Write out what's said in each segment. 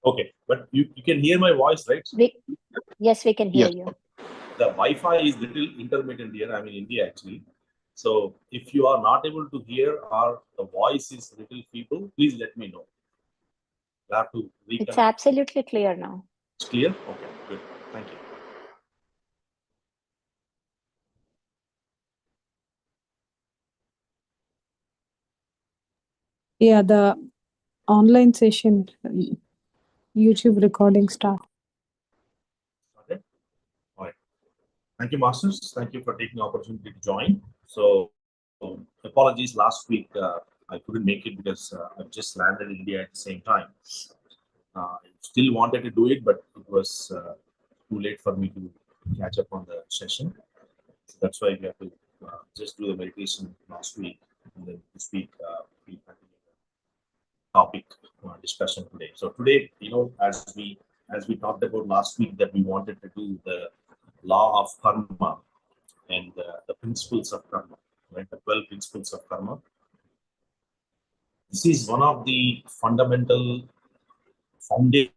Okay, but you can hear my voice, right? Yes, we can hear Yes. you. The Wi-Fi is little intermittent here. I'm in India actually. So if you are not able to hear or the voice is little feeble, please let me know. You have to reconnect. It's absolutely clear now. It's clear? Okay, good. Thank you. Yeah, the online session, YouTube recording start. Okay. All right. Thank you, Masters. Thank you for taking the opportunity to join. So, apologies. Last week I couldn't make it because I just landed in India at the same time. I still wanted to do it, but it was too late for me to catch up on the session. So that's why we have to just do the meditation last week, and then this week we continue the topic discussion today. So today, as we talked about last week, that we wanted to do the law of karma and the principles of karma, right? The 12 principles of karma. This is one of the fundamental foundations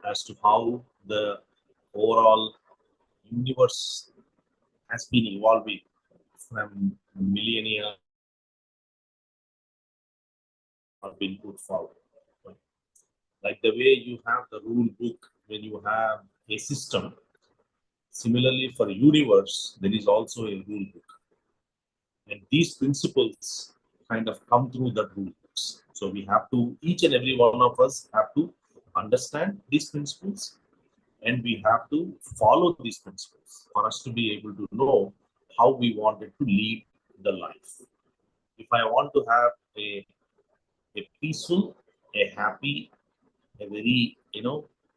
as to how the overall universe has been evolving from millennia or been put forward. Right? Like the way you have the rule book when you have a system, similarly for universe, there is also a rule book. And these principles kind of come through the rule books. So we have to, each and every one of us have to understand these principles, and we have to follow these principles for us to be able to know how we wanted to lead the life. If I want to have a peaceful, a happy, a very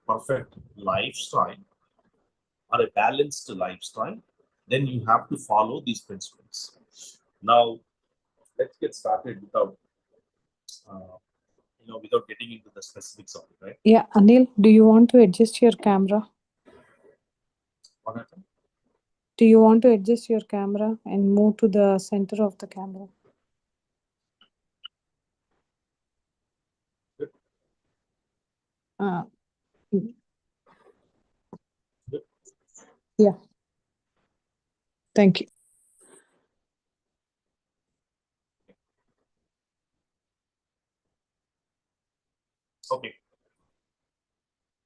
perfect lifestyle or a balanced lifestyle, then you have to follow these principles. Now, let's get started without without getting into the specifics of it, right? Yeah, Anil, do you want to adjust your camera? What happened? Do you want to adjust your camera and move to the center of the camera? Good. Good. Yeah. Thank you. Okay.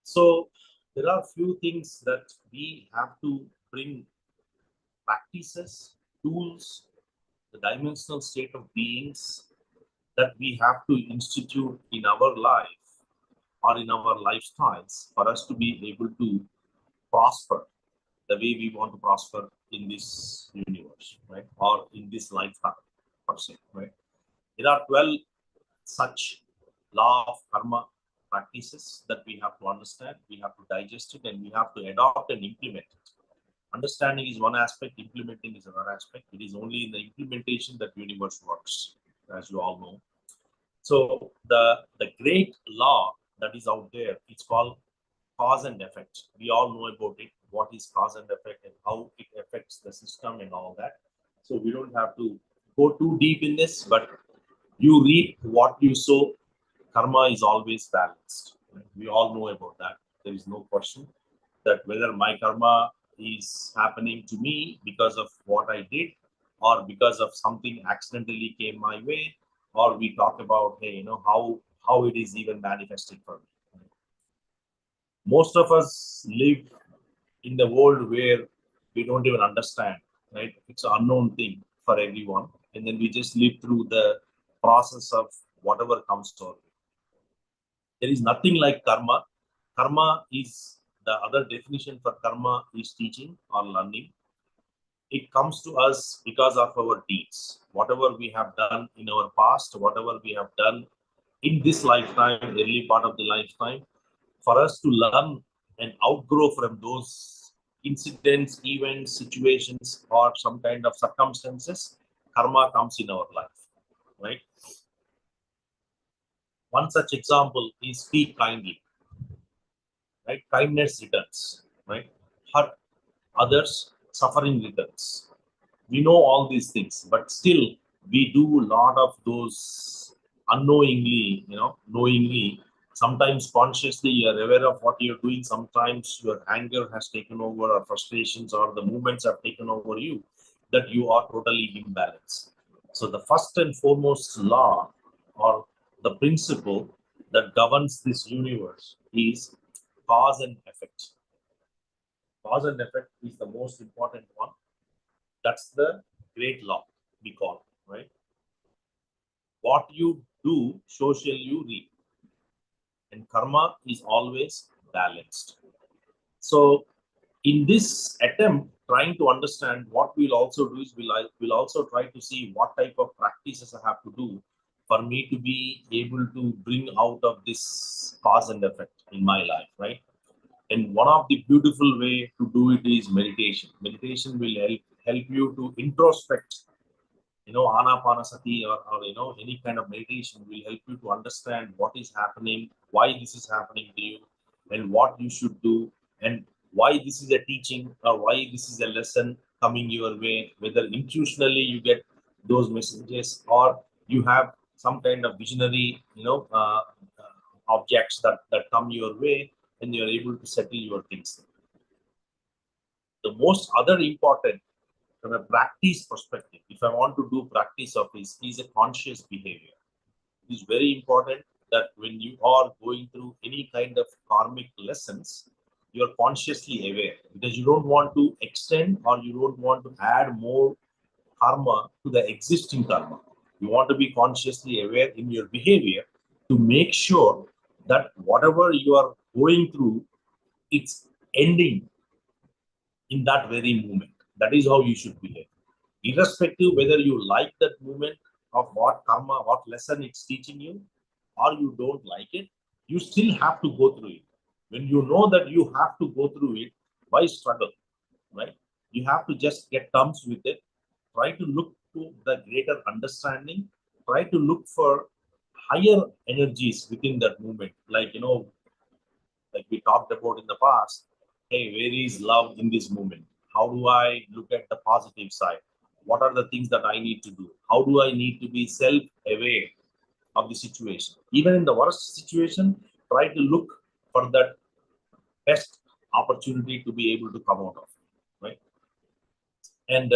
So there are a few things that we have to bring: practices, tools, the dimensional state of beings that we have to institute in our life or in our lifestyles for us to be able to prosper the way we want to prosper in this universe, right? Or in this lifetime, per se, right? There are 12 such law of karma practices that we have to understand, we have to digest it, and we have to adopt and implement it. Understanding is one aspect, implementing is another aspect. It is only in the implementation that universe works, as you all know. So the great law that is out there, it's called cause and effect. We all know about it, what is cause and effect and how it affects the system and all that. So we don't have to go too deep in this, but you reap what you sow. Karma is always balanced. We all know about that. There is no question that whether my karma is happening to me because of what I did, or because of something accidentally came my way, or we talk about, hey, how it is even manifested for me. Most of us live in the world where we don't even understand, right? It's an unknown thing for everyone, and then we just live through the process of whatever comes to our way. There is nothing like karma. Karma is, the other definition for karma is teaching or learning. It comes to us because of our deeds. Whatever we have done in our past, whatever we have done in this lifetime, early part of the lifetime, for us to learn and outgrow from those incidents, events, situations, or some kind of circumstances, karma comes in our life, right? One such example is speak kindly, right? Kindness returns, right? Hurt others, suffering returns. We know all these things, but still we do a lot of those unknowingly, knowingly, sometimes consciously you're aware of what you're doing. Sometimes your anger has taken over, or frustrations or the movements have taken over you, that you are totally imbalanced. So the first and foremost law, or the principle that governs this universe, is cause and effect. Cause and effect is the most important one. That's the great law, we call, right? What you do, so shall you reap. And karma is always balanced. So in this attempt, trying to understand, what we'll also do is we'll also try to see what type of practices I have to do for me to be able to bring out of this cause and effect in my life, right? And one of the beautiful way to do it is meditation. Meditation will help you to introspect. Anapanasati, or any kind of meditation will help you to understand what is happening, why this is happening to you, and what you should do, and why this is a teaching, or why this is a lesson coming your way. Whether intuitionally you get those messages, or you have some kind of visionary, objects that come your way, and you're able to settle your things. The most other important, from a practice perspective, if I want to do practice of this, is a conscious behavior. It is very important that when you are going through any kind of karmic lessons, you're consciously aware, because you don't want to extend, or you don't want to add more karma to the existing karma. You want to be consciously aware in your behavior to make sure that whatever you are going through, it's ending in that very moment. That is how you should behave. Irrespective whether you like that moment of what karma, what lesson it's teaching you, or you don't like it, you still have to go through it. When you know that you have to go through it, why struggle, right? You have to just get terms with it. Try to look to the greater understanding. Try to look for higher energies within that movement. Like we talked about in the past, hey, where is love in this moment? How do I look at the positive side? What are the things that I need to do? How do I need to be self-aware of the situation? Even in the worst situation, try to look for that best opportunity to be able to come out of, right? And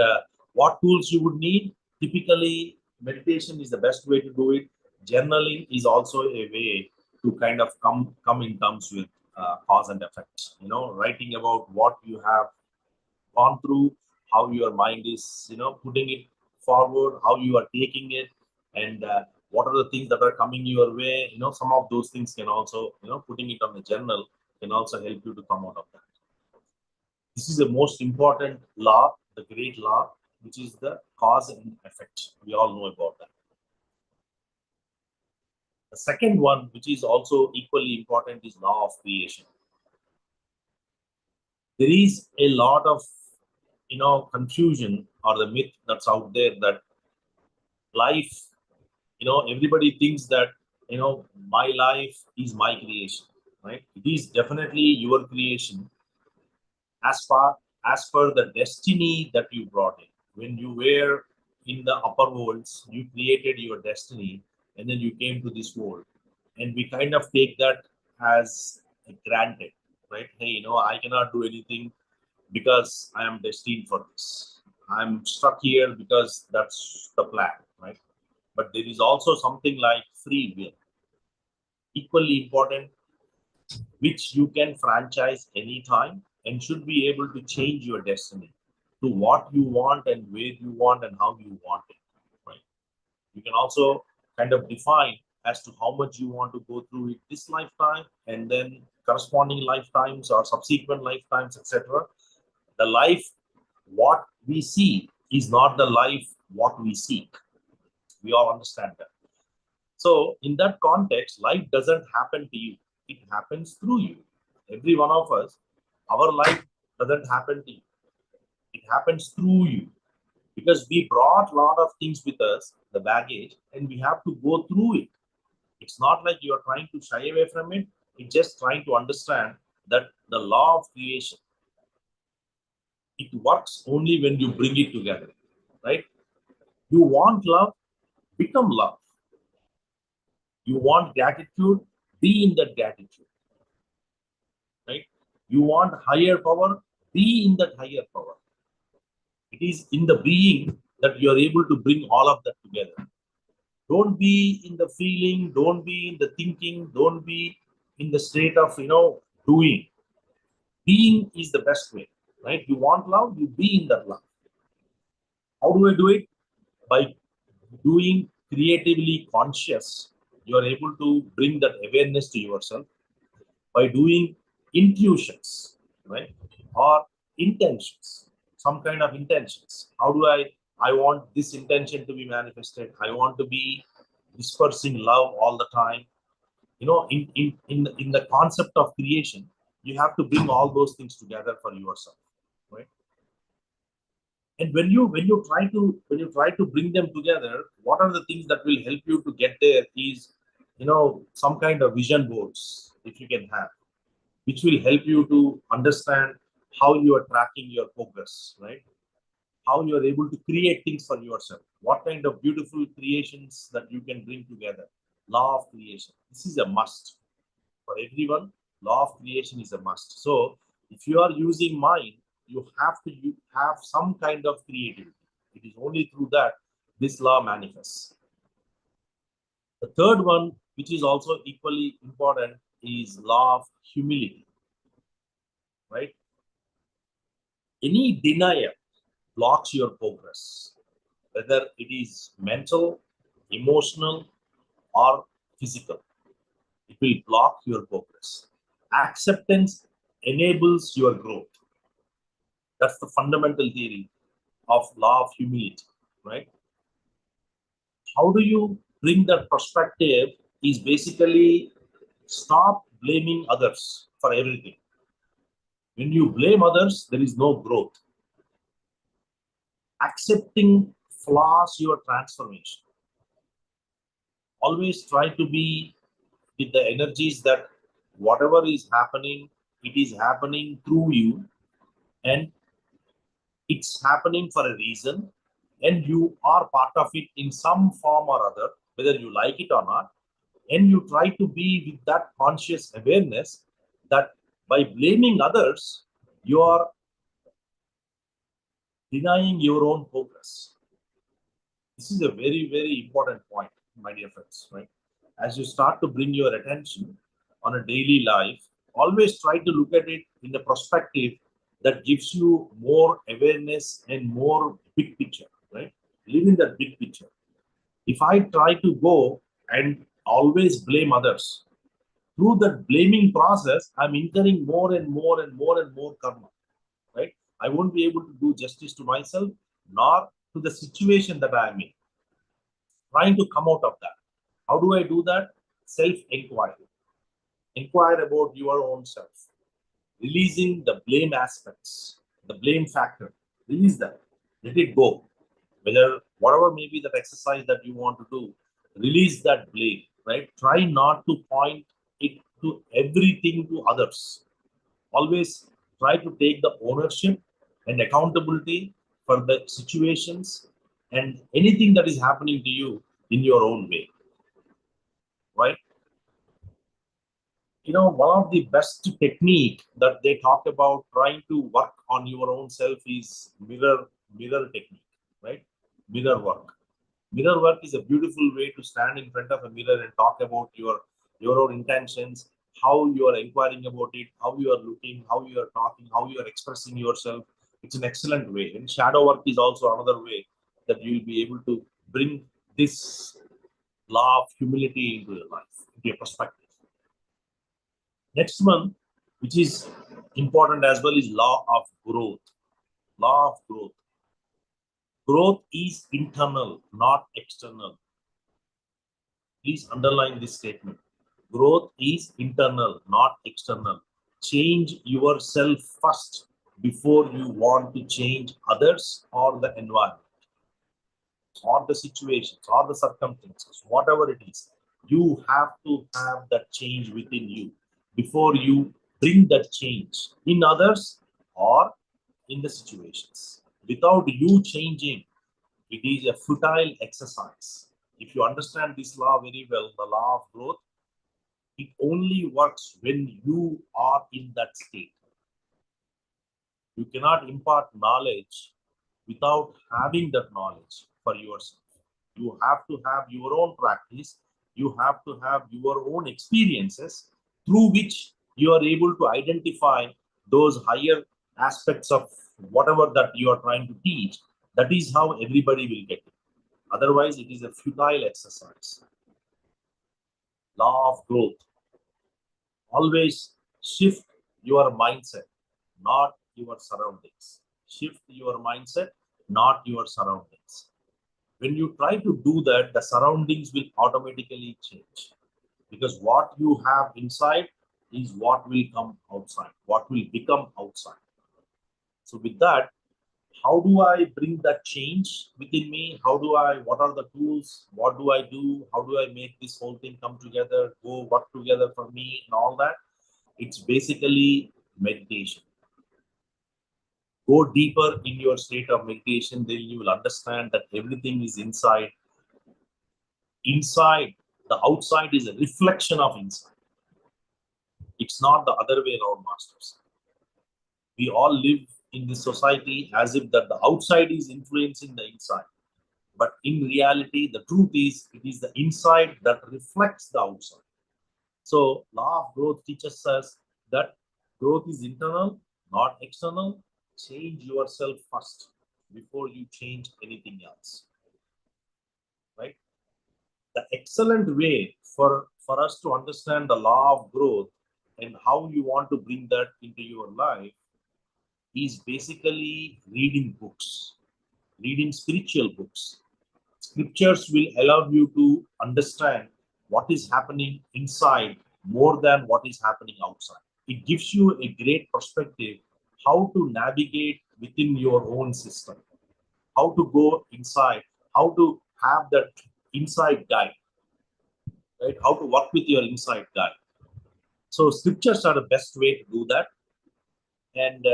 what tools you would need? Typically, meditation is the best way to do it. Journaling is also a way to kind of come in terms with cause and effect. Writing about what you have gone through, how your mind is, putting it forward, how you are taking it, and what are the things that are coming your way. Some of those things can also, putting it on the journal can also help you to come out of that. This is the most important law, the great law, which is the cause and effect. We all know about that. The second one, which is also equally important, is law of creation. There is a lot of confusion, or the myth that's out there, that life, everybody thinks that my life is my creation, right? It is definitely your creation, as per the destiny that you brought in. When you were in the upper worlds, you created your destiny, and then you came to this world, and we kind of take that as granted, right? Hey, I cannot do anything because I am destined for this. I'm stuck here because that's the plan, right? But there is also something like free will, equally important, which you can franchise anytime, and should be able to change your destiny to what you want, and where you want, and how you want it, right? You can also kind of define as to how much you want to go through it this lifetime, and then corresponding lifetimes or subsequent lifetimes, etc. The life what we see is not the life what we seek. We all understand that. So in that context, life doesn't happen to you. It happens through you. Every one of us, our life doesn't happen to you. It happens through you. Because we brought a lot of things with us, the baggage, and we have to go through it. It's not like you are trying to shy away from it. It's just trying to understand that the law of creation, it works only when you bring it together, right? You want love, become love. You want gratitude, be in that gratitude, right? You want higher power, be in that higher power. It is in the being that you are able to bring all of that together. Don't be in the feeling, don't be in the thinking, don't be in the state of, doing. Being is the best way, right? You want love, you be in that love. How do I do it? By doing creatively conscious, you are able to bring that awareness to yourself. By doing intuitions, right? Or intentions, some kind of intentions. How do I want this intention to be manifested. I want to be dispersing love all the time. In the concept of creation, you have to bring all those things together for yourself, right? And when you try to bring them together, what are the things that will help you to get there is, some kind of vision boards, if you can have, which will help you to understand how you are tracking your progress, right? How you are able to create things for yourself, what kind of beautiful creations that you can bring together. Law of creation, this is a must for everyone. Law of creation is a must. So if you are using mind, you have some kind of creativity. It is only through that this law manifests. The third one, which is also equally important, is law of humility, right? Any denial blocks your progress, whether it is mental, emotional, or physical. It will block your progress. Acceptance enables your growth. That's the fundamental theory of law of humility, right? How do you bring that perspective is basically stop blaming others for everything. When you blame others, there is no growth. Accepting flaws your transformation. Always try to be with the energies that whatever is happening, it is happening through you, and it's happening for a reason, and you are part of it in some form or other, whether you like it or not. And you try to be with that conscious awareness that by blaming others, you are denying your own progress. This is a very, very important point, my dear friends, right? As you start to bring your attention on a daily life, always try to look at it in the perspective that gives you more awareness and more big picture, right? Live in that big picture. If I try to go and always blame others, through that blaming process, I'm incurring more and more and more and more karma, right? I won't be able to do justice to myself nor to the situation that I'm in. Trying to come out of that. How do I do that? Self-inquiry. Inquire about your own self. Releasing the blame aspects, the blame factor. Release that. Let it go. Whatever may be that exercise that you want to do, release that blame, right? Try not to point it to everything to others. Always try to take the ownership and accountability for the situations and anything that is happening to you in your own way, right? One of the best technique that they talk about trying to work on your own self is mirror technique, right? Mirror work is a beautiful way to stand in front of a mirror and talk about your own intentions, how you are inquiring about it, how you are looking, how you are talking, how you are expressing yourself. It's an excellent way. And shadow work is also another way that you will be able to bring this law of humility into your life, into your perspective. Next one, which is important as well, is law of growth. Law of growth. Growth is internal, not external. Please underline this statement. Growth is internal, not external. Change yourself first before you want to change others or the environment or the situations or the circumstances, whatever it is. You have to have that change within you before you bring that change in others or in the situations. Without you changing, it is a futile exercise. If you understand this law very well, the law of growth, it only works when you are in that state. You cannot impart knowledge without having that knowledge for yourself. You have to have your own practice. You have to have your own experiences through which you are able to identify those higher aspects of whatever that you are trying to teach. That is how everybody will get it. Otherwise, it is a futile exercise. Law of growth. Always shift your mindset, not your surroundings. Shift your mindset, not your surroundings. When you try to do that, the surroundings will automatically change. Because what you have inside is what will come outside, what will become outside. So with that, how do I bring that change within me? What are the tools? What do I do? How do I make this whole thing come together, go work together for me and all that? It's basically meditation. Go deeper in your state of meditation, then you will understand that everything is inside. Inside, the outside is a reflection of inside. It's not the other way around, masters. We all live in this society as if that the outside is influencing the inside. But in reality, the truth is, it is the inside that reflects the outside. So, law of growth teaches us that growth is internal, not external. Change yourself first before you change anything else. Right? The excellent way for us to understand the law of growth and how you want to bring that into your life is basically reading books, reading spiritual books. Scriptures will allow you to understand what is happening inside more than what is happening outside. It gives you a great perspective how to navigate within your own system, how to go inside, how to have that inside guide, right? How to work with your inside guide. So scriptures are the best way to do that. And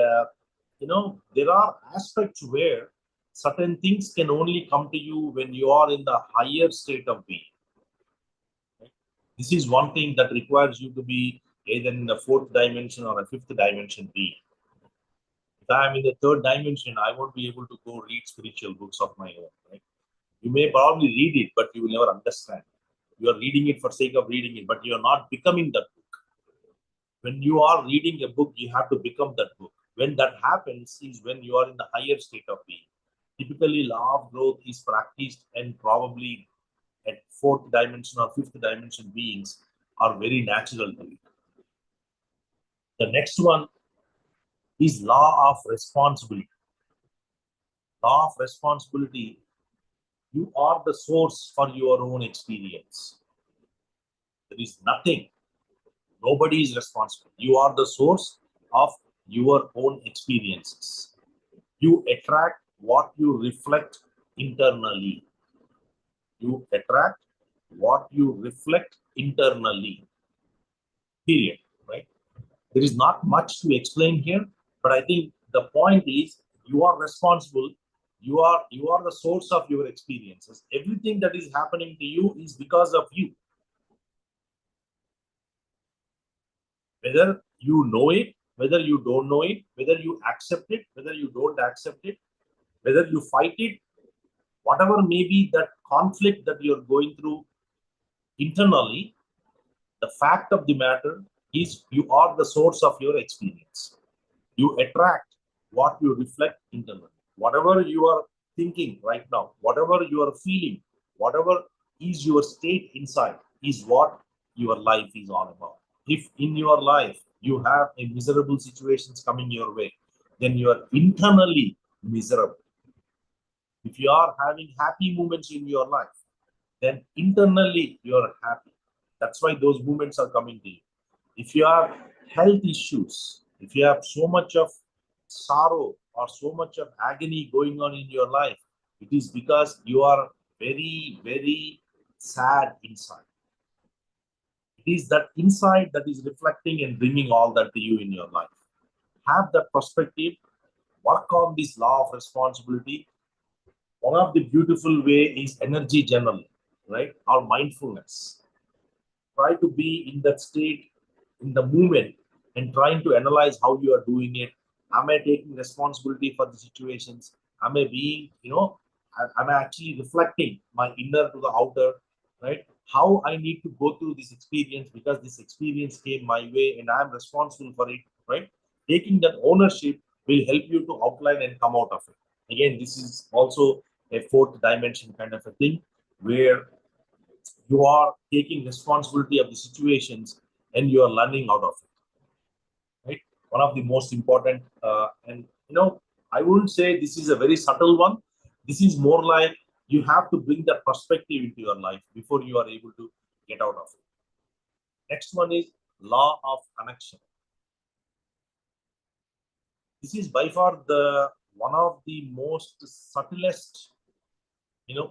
there are aspects where certain things can only come to you when you are in the higher state of being. Right? This is one thing that requires you to be either in the fourth dimension or a fifth dimension being. If I am in the third dimension, I won't be able to go read spiritual books of my own. Right? You may probably read it, but you will never understand. You are reading it for sake of reading it, but you are not becoming that book. When you are reading a book, you have to become that book. When that happens is when you are in the higher state of being. Typically, law of growth is practiced and probably at fourth dimension or fifth dimension beings are very natural to it. The next one is law of responsibility. Law of responsibility, you are the source for your own experience. There is nothing, nobody is responsible. You are the source of your own experiences. You attract what you reflect internally. You attract what you reflect internally. Period. Right? There is not much to explain here, but I think the point is you are responsible. You are the source of your experiences. Everything that is happening to you is because of you. Whether you know it, whether you don't know it, whether you accept it, whether you don't accept it, whether you fight it, whatever may be that conflict that you're going through internally, the fact of the matter is you are the source of your experience. You attract what you reflect internally. Whatever you are thinking right now, whatever you are feeling, whatever is your state inside is what your life is all about. If in your life you have a miserable situations coming your way, then you are internally miserable. If you are having happy moments in your life, then internally you are happy. That's why those moments are coming to you. If you have health issues, if you have so much of sorrow or so much of agony going on in your life, it is because you are very, very sad inside. It is that inside that is reflecting and bringing all that to you in your life. Have that perspective, work on this law of responsibility. One of the beautiful way is energy journaling. right? Or mindfulness. Try to be in that state, in the moment, and trying to analyze how you are doing it. Am I taking responsibility for the situations? Am I being, am I actually reflecting my inner to the outer, right? How I need to go through this experience because this experience came my way and I'm responsible for it, right? Taking that ownership will help you to outline and come out of it. Again, this is also a fourth dimension kind of a thing where you are taking responsibility of the situations and you are learning out of it, right? One of the most important, and I wouldn't say this is a very subtle one. This is more like you have to bring that perspective into your life before you are able to get out of it. Next one is law of connection. This is by far the one of the most subtlest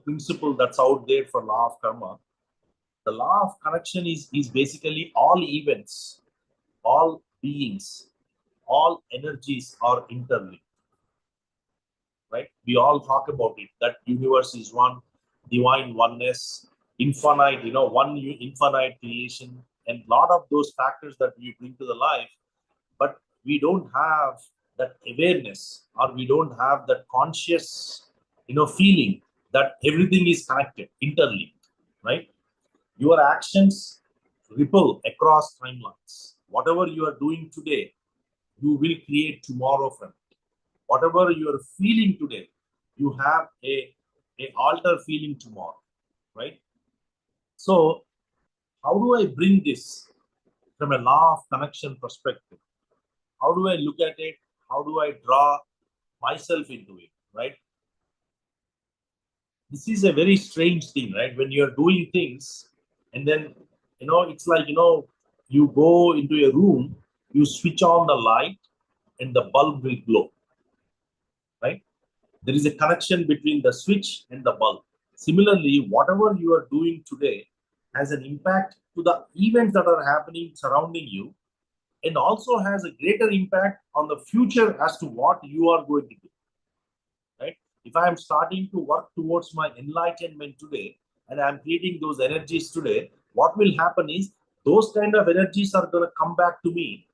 principle that's out there for law of karma. The law of connection is basically all events, all beings, all energies are interlinked, right? We all talk about it, that universe is one, divine oneness, infinite, infinite creation, and a lot of those factors that we bring to the life, but we don't have that awareness or we don't have that conscious, feeling that everything is connected, interlinked, right? Your actions ripple across timelines. Whatever you are doing today, you will create tomorrow from it. Whatever you are feeling today, you have a alter feeling tomorrow, right? So, how do I bring this from a law of connection perspective? How do I look at it? How do I draw myself into it, right? This is a very strange thing, right? When you're doing things and then, it's like, you go into a room, you switch on the light and the bulb will glow, right? There is a connection between the switch and the bulb. Similarly, whatever you are doing today has an impact to the events that are happening surrounding you and also has a greater impact on the future as to what you are going to do, right? If I am starting to work towards my enlightenment today and I'm creating those energies today, what will happen is those kind of energies are going to come back to me,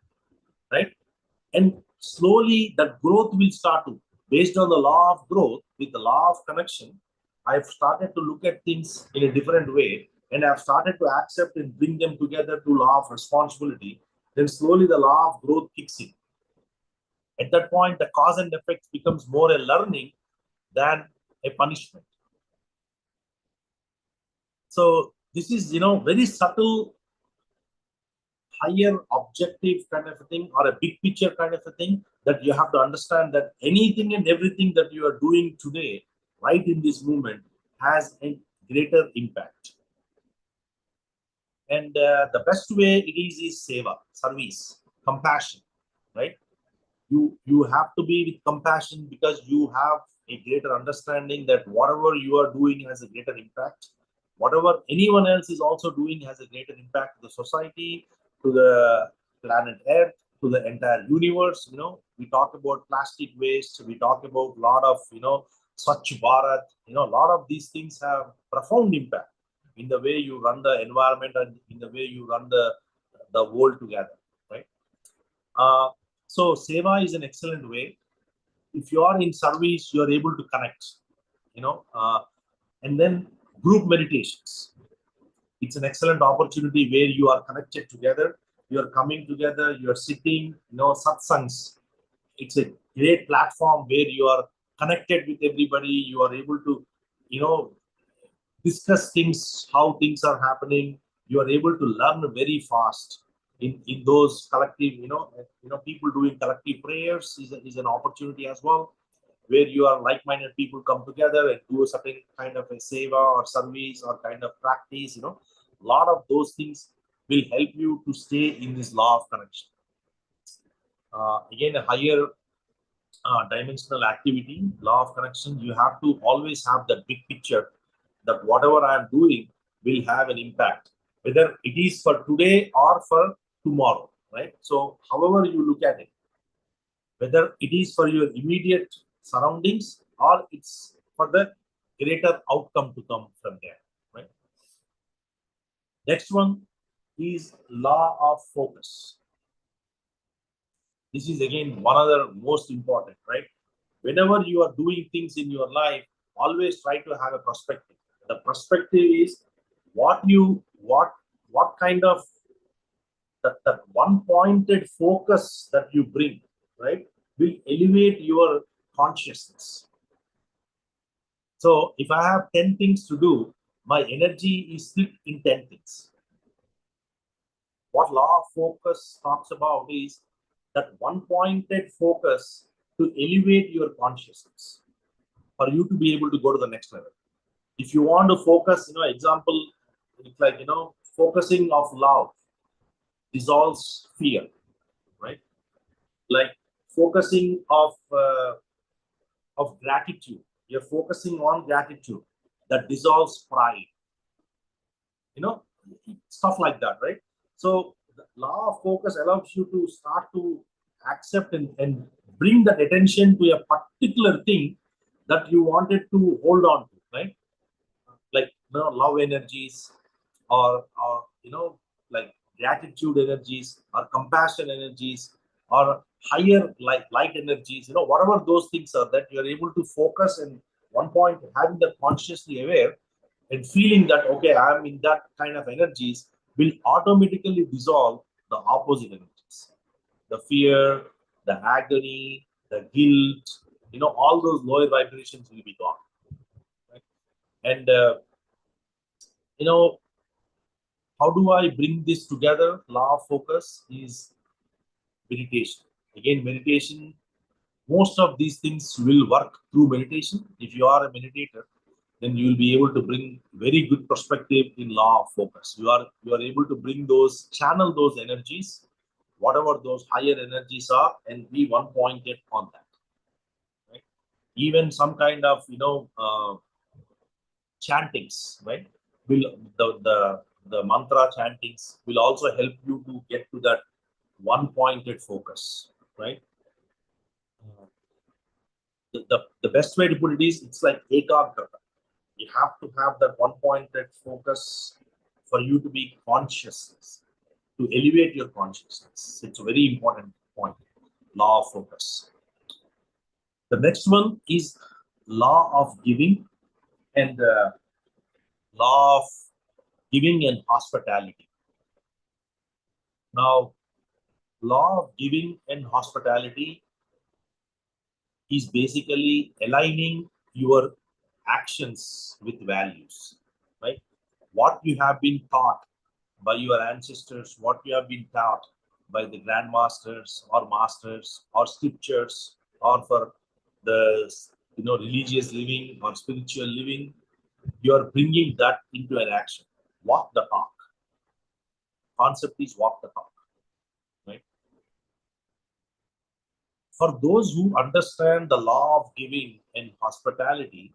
right? And slowly that growth will start to, based on the law of growth, with the law of connection, I've started to look at things in a different way and I've started to accept and bring them together to law of responsibility. Then slowly the law of growth kicks in. At that point, the cause and effect becomes more a learning than a punishment. So this is, very subtle, higher objective kind of a thing, or a big picture kind of a thing, that you have to understand that anything and everything that you are doing today, right in this moment, has a greater impact. And the best way it is seva, service, compassion, right? You have to be with compassion because you have a greater understanding that whatever you are doing has a greater impact. Whatever anyone else is also doing has a greater impact to the society, to the planet Earth, to the entire universe. We talk about plastic waste, we talk about a lot of, Swachh Bharat, a lot of these things have profound impact in the way you run the environment and in the way you run the world together, right? So seva is an excellent way. If you are in service, you are able to connect, and then group meditations. It's an excellent opportunity where you are connected together. You are coming together. You are sitting, satsangs. It's a great platform where you are connected with everybody. You are able to, discuss things, how things are happening. You are able to learn very fast in those collective, people doing collective prayers is an opportunity as well, where you are like-minded people come together and do a certain kind of a seva or service or kind of practice. A lot of those things will help you to stay in this law of connection. Again, a higher dimensional activity, law of connection, you have to always have that big picture that whatever I am doing will have an impact, whether it is for today or for tomorrow, right? So, however you look at it, whether it is for your immediate surroundings or it's for the greater outcome to come from there, right? Next one is law of focus. This is again one of the most important, right? Whenever you are doing things in your life, always try to have a perspective. The perspective is what kind of that one pointed focus that you bring, right, will elevate your consciousness. So if I have 10 things to do, my energy is split in 10 things. What law of focus talks about is that one pointed focus to elevate your consciousness for you to be able to go to the next level. If you want to focus, example, it's like, focusing of love dissolves fear, right? Like focusing of gratitude. You're focusing on gratitude that dissolves pride. Stuff like that, right? So the law of focus allows you to start to accept and bring that attention to a particular thing that you wanted to hold on to, right? Like love energies, or like gratitude energies, or compassion energies, or higher light energies, whatever those things are, that you're able to focus and one point having that consciously aware and feeling that okay, I'm in that kind of energies, will automatically dissolve the opposite energies, the fear, the agony, the guilt, all those lower vibrations will be gone, right? And how do I bring this together? Law of focus is meditation. Again, meditation, most of these things will work through meditation. If you are a meditator, then you will be able to bring very good perspective in law of focus. You are able to bring those, channel those energies, whatever those higher energies are, and be one pointed on that. Right? Even some kind of chantings, right? Will the mantra chantings will also help you to get to that one pointed focus, right? The best way to put it is, it's like ekagrata. You have to have that one pointed focus for you to be conscious, to elevate your consciousness. It's a very important point, law of focus. The next one is law of giving and law of giving and hospitality. Now, law of giving and hospitality is basically aligning your actions with values, right? What you have been taught by your ancestors, what you have been taught by the grandmasters or masters or scriptures, or for the religious living or spiritual living, you are bringing that into an action. Walk the talk. Concept is walk the talk, right? For those who understand the law of giving and hospitality,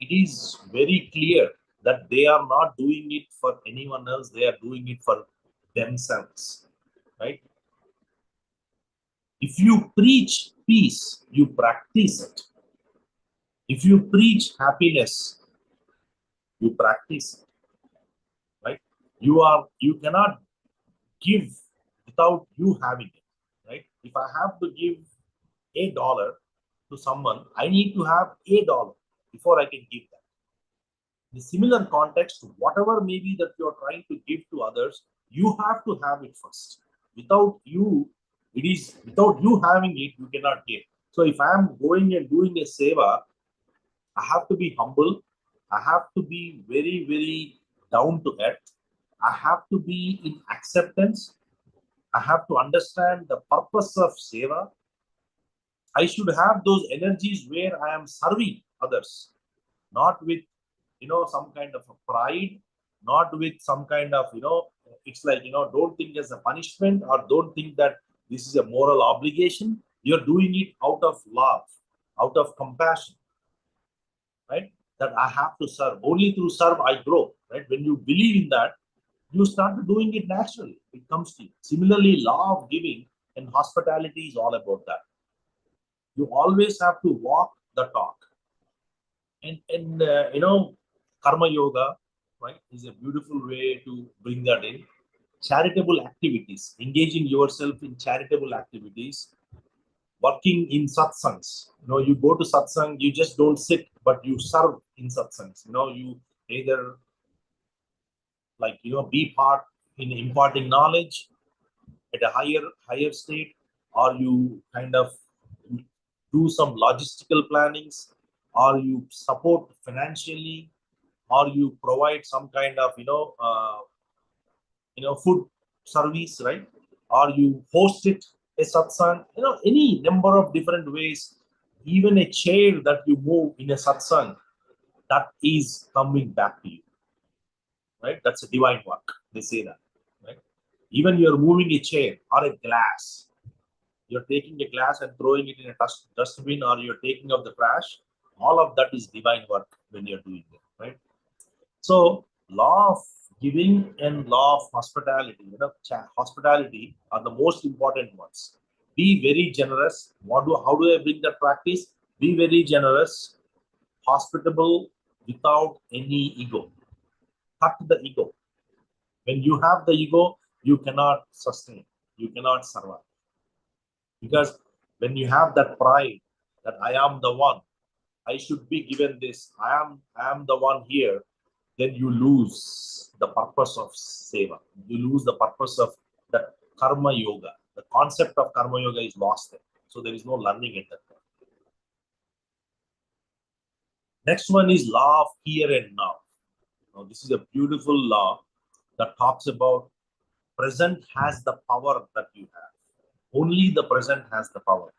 it is very clear that they are not doing it for anyone else, they are doing it for themselves, right? If you preach peace, you practice it. If you preach happiness, you practice it, right? You cannot give without you having it, right? If I have to give $1 to someone, I need to have $1 before I can give that. In a similar context, whatever maybe that you're trying to give to others, you have to have it first. Without you, without you having it, you cannot give. So if I am going and doing a seva, I have to be humble. I have to be very, very down to earth. I have to be in acceptance. I have to understand the purpose of seva. I should have those energies where I am serving others, not with some kind of a pride, not with some kind of it's like don't think as a punishment, or don't think that this is a moral obligation. You're doing it out of love, out of compassion, right? That I have to serve. Only through serve I grow, right? When you believe in that, you start doing it naturally. It comes to you. Similarly, law of giving and hospitality is all about that. You always have to walk the talk. And karma yoga, right, is a beautiful way to bring that in. Charitable activities, engaging yourself in charitable activities, working in satsangs. You go to satsang, you just don't sit, but you serve in satsangs. You either be part in imparting knowledge at a higher state, or you kind of do some logistical plannings, or you support financially, or you provide some kind of food service, right? Or you host it a satsang, any number of different ways. Even a chair that you move in a satsang, that is coming back to you, right? That's a divine work. They say that, right? Even you're moving a chair or a glass, you're taking a glass and throwing it in a dustbin, or you're taking up the trash. All of that is divine work when you're doing it, right? So, law of giving and law of hospitality, hospitality are the most important ones. Be very generous. How do I bring that practice? Be very generous, hospitable, without any ego. Cut the ego. When you have the ego, you cannot sustain, you cannot survive. Because when you have that pride that I am the one, I should be given this, I am the one here, then you lose the purpose of seva. You lose the purpose of that karma yoga. The concept of karma yoga is lost there. So there is no learning at that point. Next one is law of here and now. Now this is a beautiful law that talks about present has the power that you have. Only the present has the power.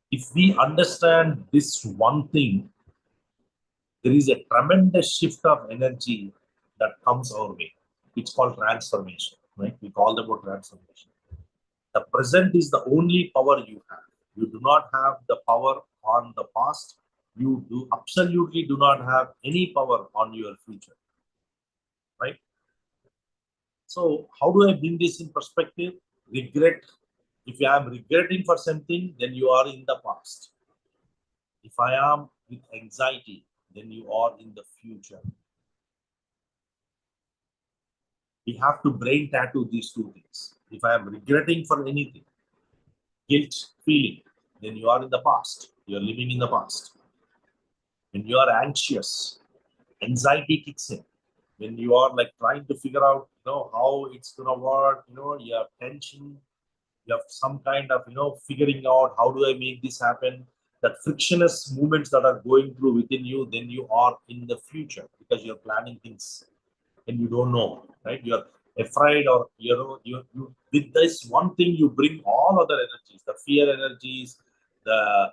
If we understand this one thing, there is a tremendous shift of energy that comes our way. It's called transformation, right? We call about transformation. The present is the only power you have. You do not have the power on the past. You absolutely do not have any power on your future, right? So how do I bring this in perspective? Regret. If I am regretting for something, then you are in the past. If I am with anxiety, then you are in the future. We have to brain tattoo these two things. If I am regretting for anything, guilt feeling, then you are in the past. You are living in the past. When you are anxious, anxiety kicks in. When you are like trying to figure out, how it's gonna work, you have tension, you have some kind of, figuring out how do I make this happen. That frictionless movements that are going through within you, then you are in the future because you're planning things and you don't know, right? You're afraid, or you with this one thing you bring all other energies, the fear energies, the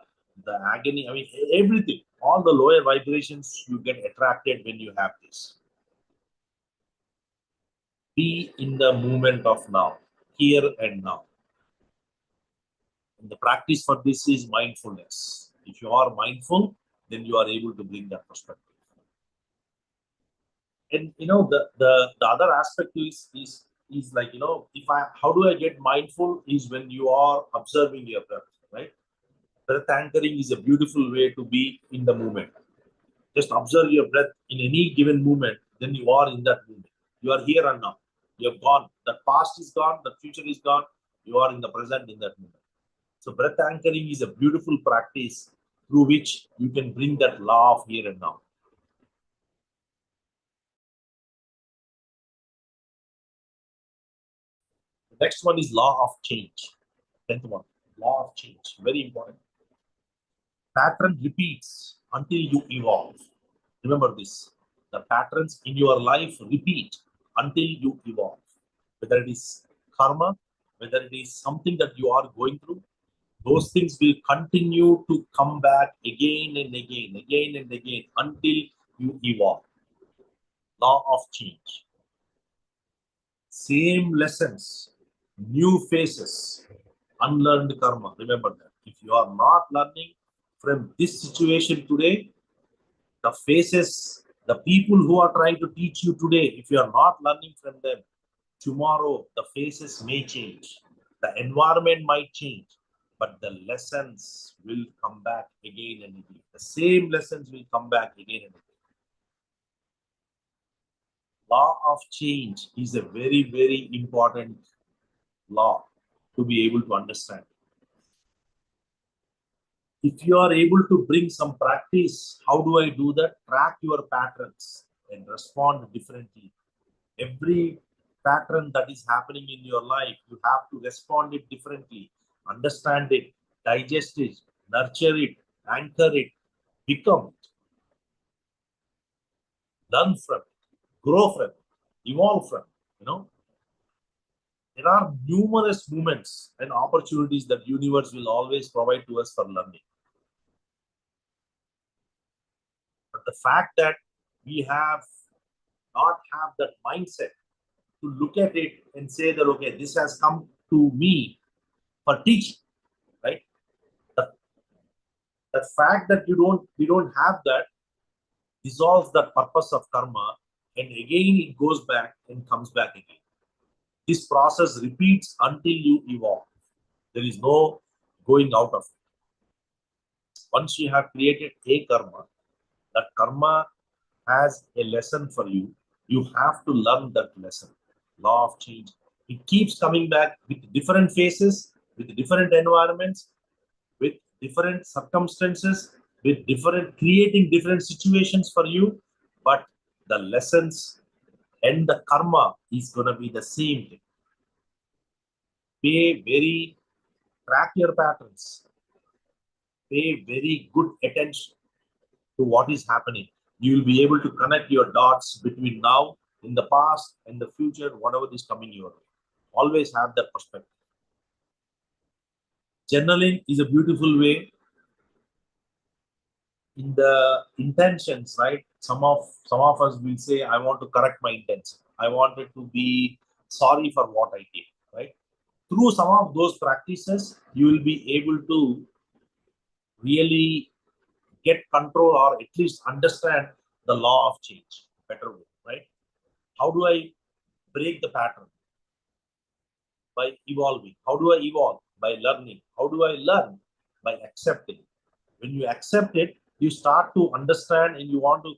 agony, I mean everything, all the lower vibrations you get attracted when you have this. Be in the moment of now, here and now. And the practice for this is mindfulness. If you are mindful, then you are able to bring that perspective. And the other aspect is like, how do I get mindful is when you are observing your breath, right? Breath anchoring is a beautiful way to be in the moment. Just observe your breath in any given moment, then you are in that moment. You are here and now. You have gone. The past is gone, the future is gone. You are in the present in that moment. So breath anchoring is a beautiful practice through which you can bring that law of here and now. The next one is law of change. 10th one, law of change, very important. Pattern repeats until you evolve. Remember this. The patterns in your life repeat until you evolve. Whether it is karma, whether it is something that you are going through, those things will continue to come back again and again until you evolve. Law of change. Same lessons, new faces, unlearned karma. Remember that. If you are not learning from this situation today, the faces, the people who are trying to teach you today, if you are not learning from them, tomorrow the faces may change. The environment might change, but the lessons will come back again and again. The same lessons will come back again and again. Law of change is a very, very important law to be able to understand. If you are able to bring some practice, how do I do that? Track your patterns and respond differently. Every pattern that is happening in your life, you have to respond it differently. Understand it, digest it, nurture it, anchor it, become it, learn from it, grow from it, evolve from it. There are numerous moments and opportunities that universe will always provide to us for learning. But the fact that we have not have that mindset to look at it and say that, okay, this has come to me for teaching, right? The fact that we don't have that dissolves the purpose of karma, and again it goes back and comes back again. This process repeats until you evolve. There is no going out of it. Once you have created a karma, that karma has a lesson for you. You have to learn that lesson. Law of change. It keeps coming back with different faces, with different environments, with different circumstances, with creating different situations for you. But the lessons and the karma is going to be the same thing. Track your patterns. Pay very good attention to what is happening. You will be able to connect your dots between now, in the past, and the future, whatever is coming your way. Always have that perspective. Journaling is a beautiful way. In the intentions, right? Some of us will say, I want to correct my intention. I wanted to be sorry for what I did, right? Through some of those practices, you will be able to really get control or at least understand the law of change better way, right? How do I break the pattern? By evolving. How do I evolve? By learning. How do I learn? By accepting. When you accept it, you start to understand, and you want to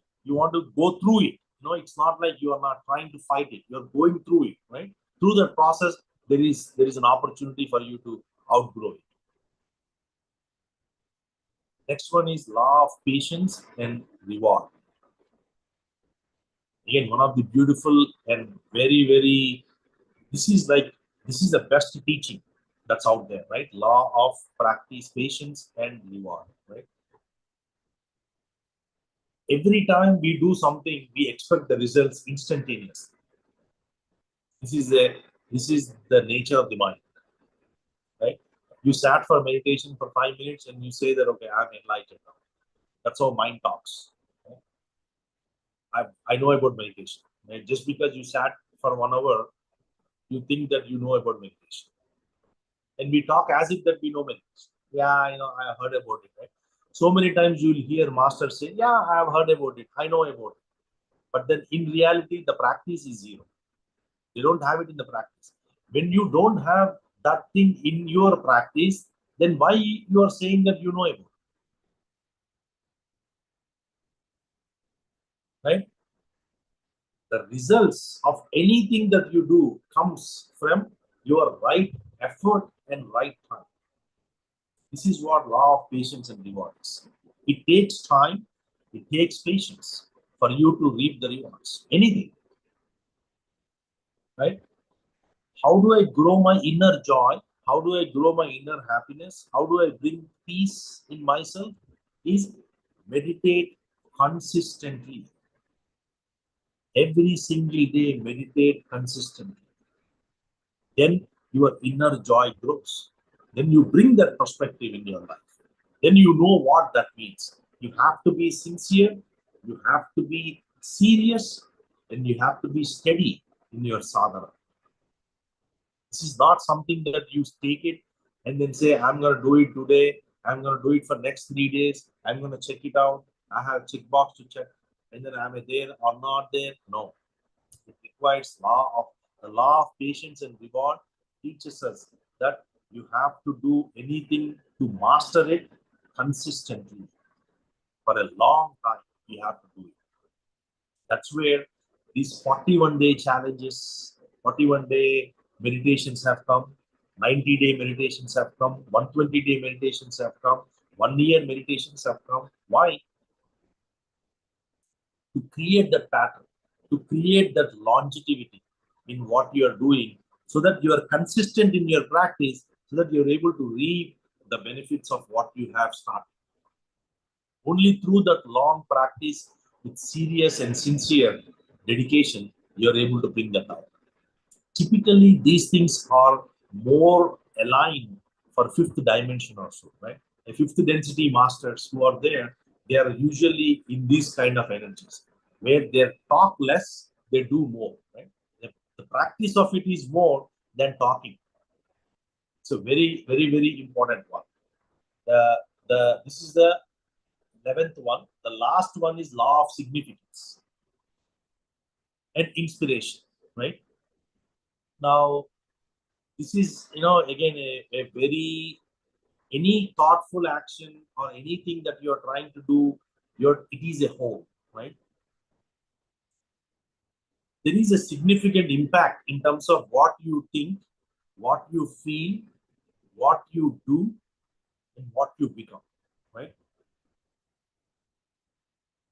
go through it. It's not like you are not trying to fight it. You're going through it, right? Through that process, there is an opportunity for you to outgrow it. Next one is law of patience and reward. Again, one of the beautiful and very, very, this is the best teaching that's out there, right? Law of practice, patience and reward, right? Every time we do something, we expect the results instantaneously. This is the nature of the mind, right? You sat for meditation for 5 minutes and you say that, okay, I'm enlightened now. That's how mind talks. I know about meditation. Right? Just because you sat for 1 hour, you think that you know about meditation. And we talk as if that we know meditation. Yeah, I heard about it, right? So many times you'll hear masters say, yeah, I have heard about it, I know about it. But then in reality, the practice is zero. They don't have it in the practice. When you don't have that thing in your practice, then why you are saying that you know about it? Right? The results of anything that you do comes from your right effort and right time. This is what law of patience and reward is. It takes time, it takes patience for you to reap the rewards. Anything. Right? How do I grow my inner joy? How do I grow my inner happiness? How do I bring peace in myself? Is meditate consistently. Every single day, meditate consistently. Then your inner joy grows. Then you bring that perspective in your life. Then you know what that means. You have to be sincere, you have to be serious, and you have to be steady in your sadhana. This is not something that you take it and then say, I'm going to do it today, I'm going to do it for next 3 days, I'm going to check it out, I have a check box to check, and then am I there or not there? No. It requires the law of patience and reward teaches us that you have to do anything to master it consistently for a long time. You have to do it. That's where these 41-day challenges, 41-day meditations have come, 90-day meditations have come, 120-day meditations have come, 1 year meditations have come. Why? To create that pattern, to create that longevity in what you are doing, so that you are consistent in your practice, so that you're able to reap the benefits of what you have started. Only through that long practice with serious and sincere dedication, you're able to bring that out. Typically, these things are more aligned for fifth dimension also, right? The fifth density masters who are there, they are usually in these kind of energies, where they talk less, they do more, right? The practice of it is more than talking. It's a very, very, very important one. This is the 11th one. The last one is law of significance and inspiration, right? Now, this is, again, a very, any thoughtful action or anything that you're trying to do, it is a whole, right? There is a significant impact in terms of what you think, what you feel, what you do, and what you become, right?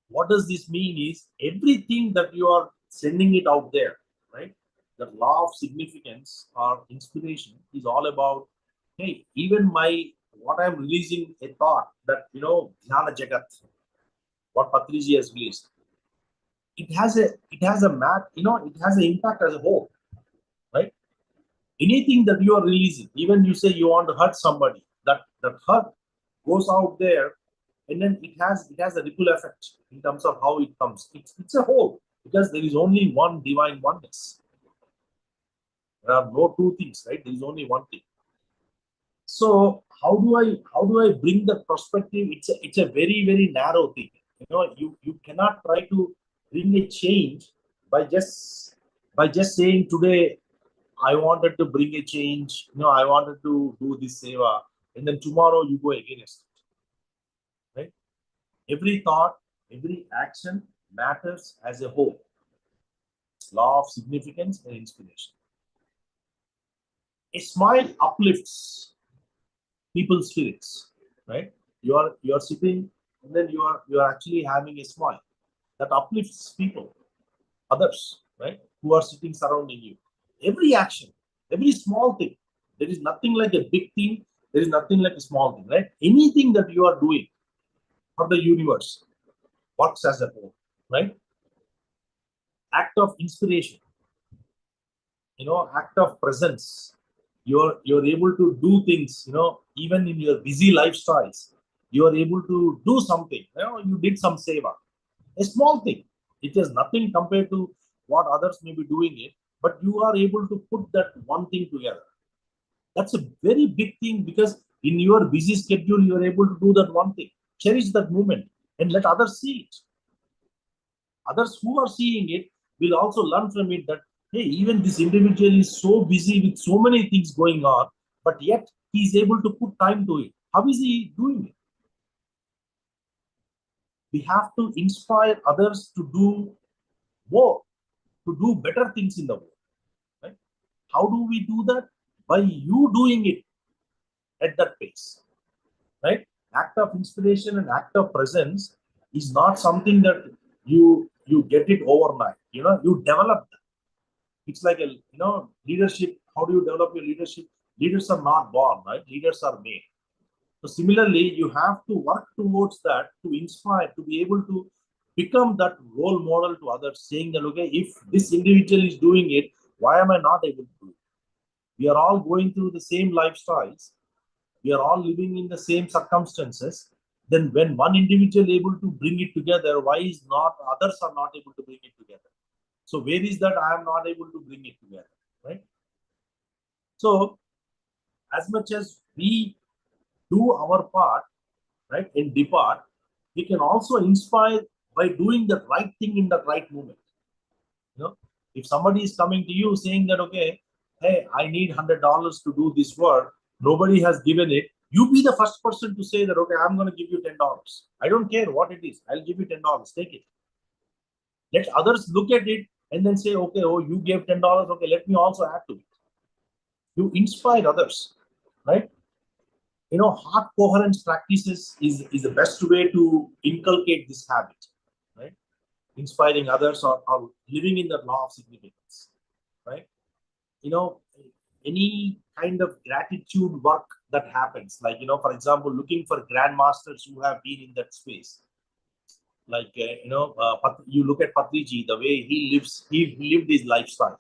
What does this mean is everything that you are sending it out there, right? The law of significance or inspiration is all about, hey, even what I'm releasing a thought that, Dhyana Jagat, what Patriji has released, it has a map, it has an impact as a whole, right? Anything that you are releasing, even you say you want to hurt somebody, that hurt goes out there, and then it has a ripple effect in terms of how it comes. It's a whole, because there is only one divine oneness. There are no two things, right? There is only one thing. So how do I bring the perspective? It's a very, very narrow thing. You cannot try to bring a change by just saying today I wanted to bring a change. I wanted to do this seva, and then tomorrow you go against it, right? Every thought, every action matters as a whole. Law of significance and inspiration. A smile uplifts people's spirits, right? You are sitting, and then you are actually having a smile that uplifts people, others, right, who are sitting surrounding you. Every action, every small thing, there is nothing like a big thing, there is nothing like a small thing, right? Anything that you are doing for the universe works as a whole, right? Act of inspiration, act of presence. You're able to do things, even in your busy lifestyles, you are able to do something. You did some seva, a small thing. It is nothing compared to what others may be doing it, but you are able to put that one thing together. That's a very big thing, because in your busy schedule, you are able to do that one thing. Cherish that moment and let others see it. Others who are seeing it will also learn from it that, hey, even this individual is so busy with so many things going on, but yet he is able to put time to it. How is he doing it? We have to inspire others to do more, to do better things in the world. Right? How do we do that? By you doing it at that pace. Right? Act of inspiration and act of presence is not something that you get it overnight. You develop that. It's like leadership. How do you develop your leadership? Leaders are not born, right? Leaders are made. So similarly, you have to work towards that, to inspire, to be able to become that role model to others, saying that, okay, if this individual is doing it, why am I not able to do it? We are all going through the same lifestyles. We are all living in the same circumstances. Then when one individual able to bring it together, why is not others are not able to bring it together? So where is that I am not able to bring it together, right? So as much as we do our part, right, and depart, we can also inspire by doing the right thing in the right moment. If somebody is coming to you saying that, okay, hey, I need $100 to do this work, nobody has given it, you be the first person to say that, okay, I'm going to give you $10. I don't care what it is, I'll give you $10. Take it. Let others look at it and then say, okay, oh, you gave $10, okay, let me also add to it. You inspire others, right? Heart coherence practices is the best way to inculcate this habit, right? Inspiring others or living in the law of significance, right? you know any kind of gratitude work that happens, like, for example, looking for grandmasters who have been in that space, like, you look at Patriji, the way he lived his lifestyle,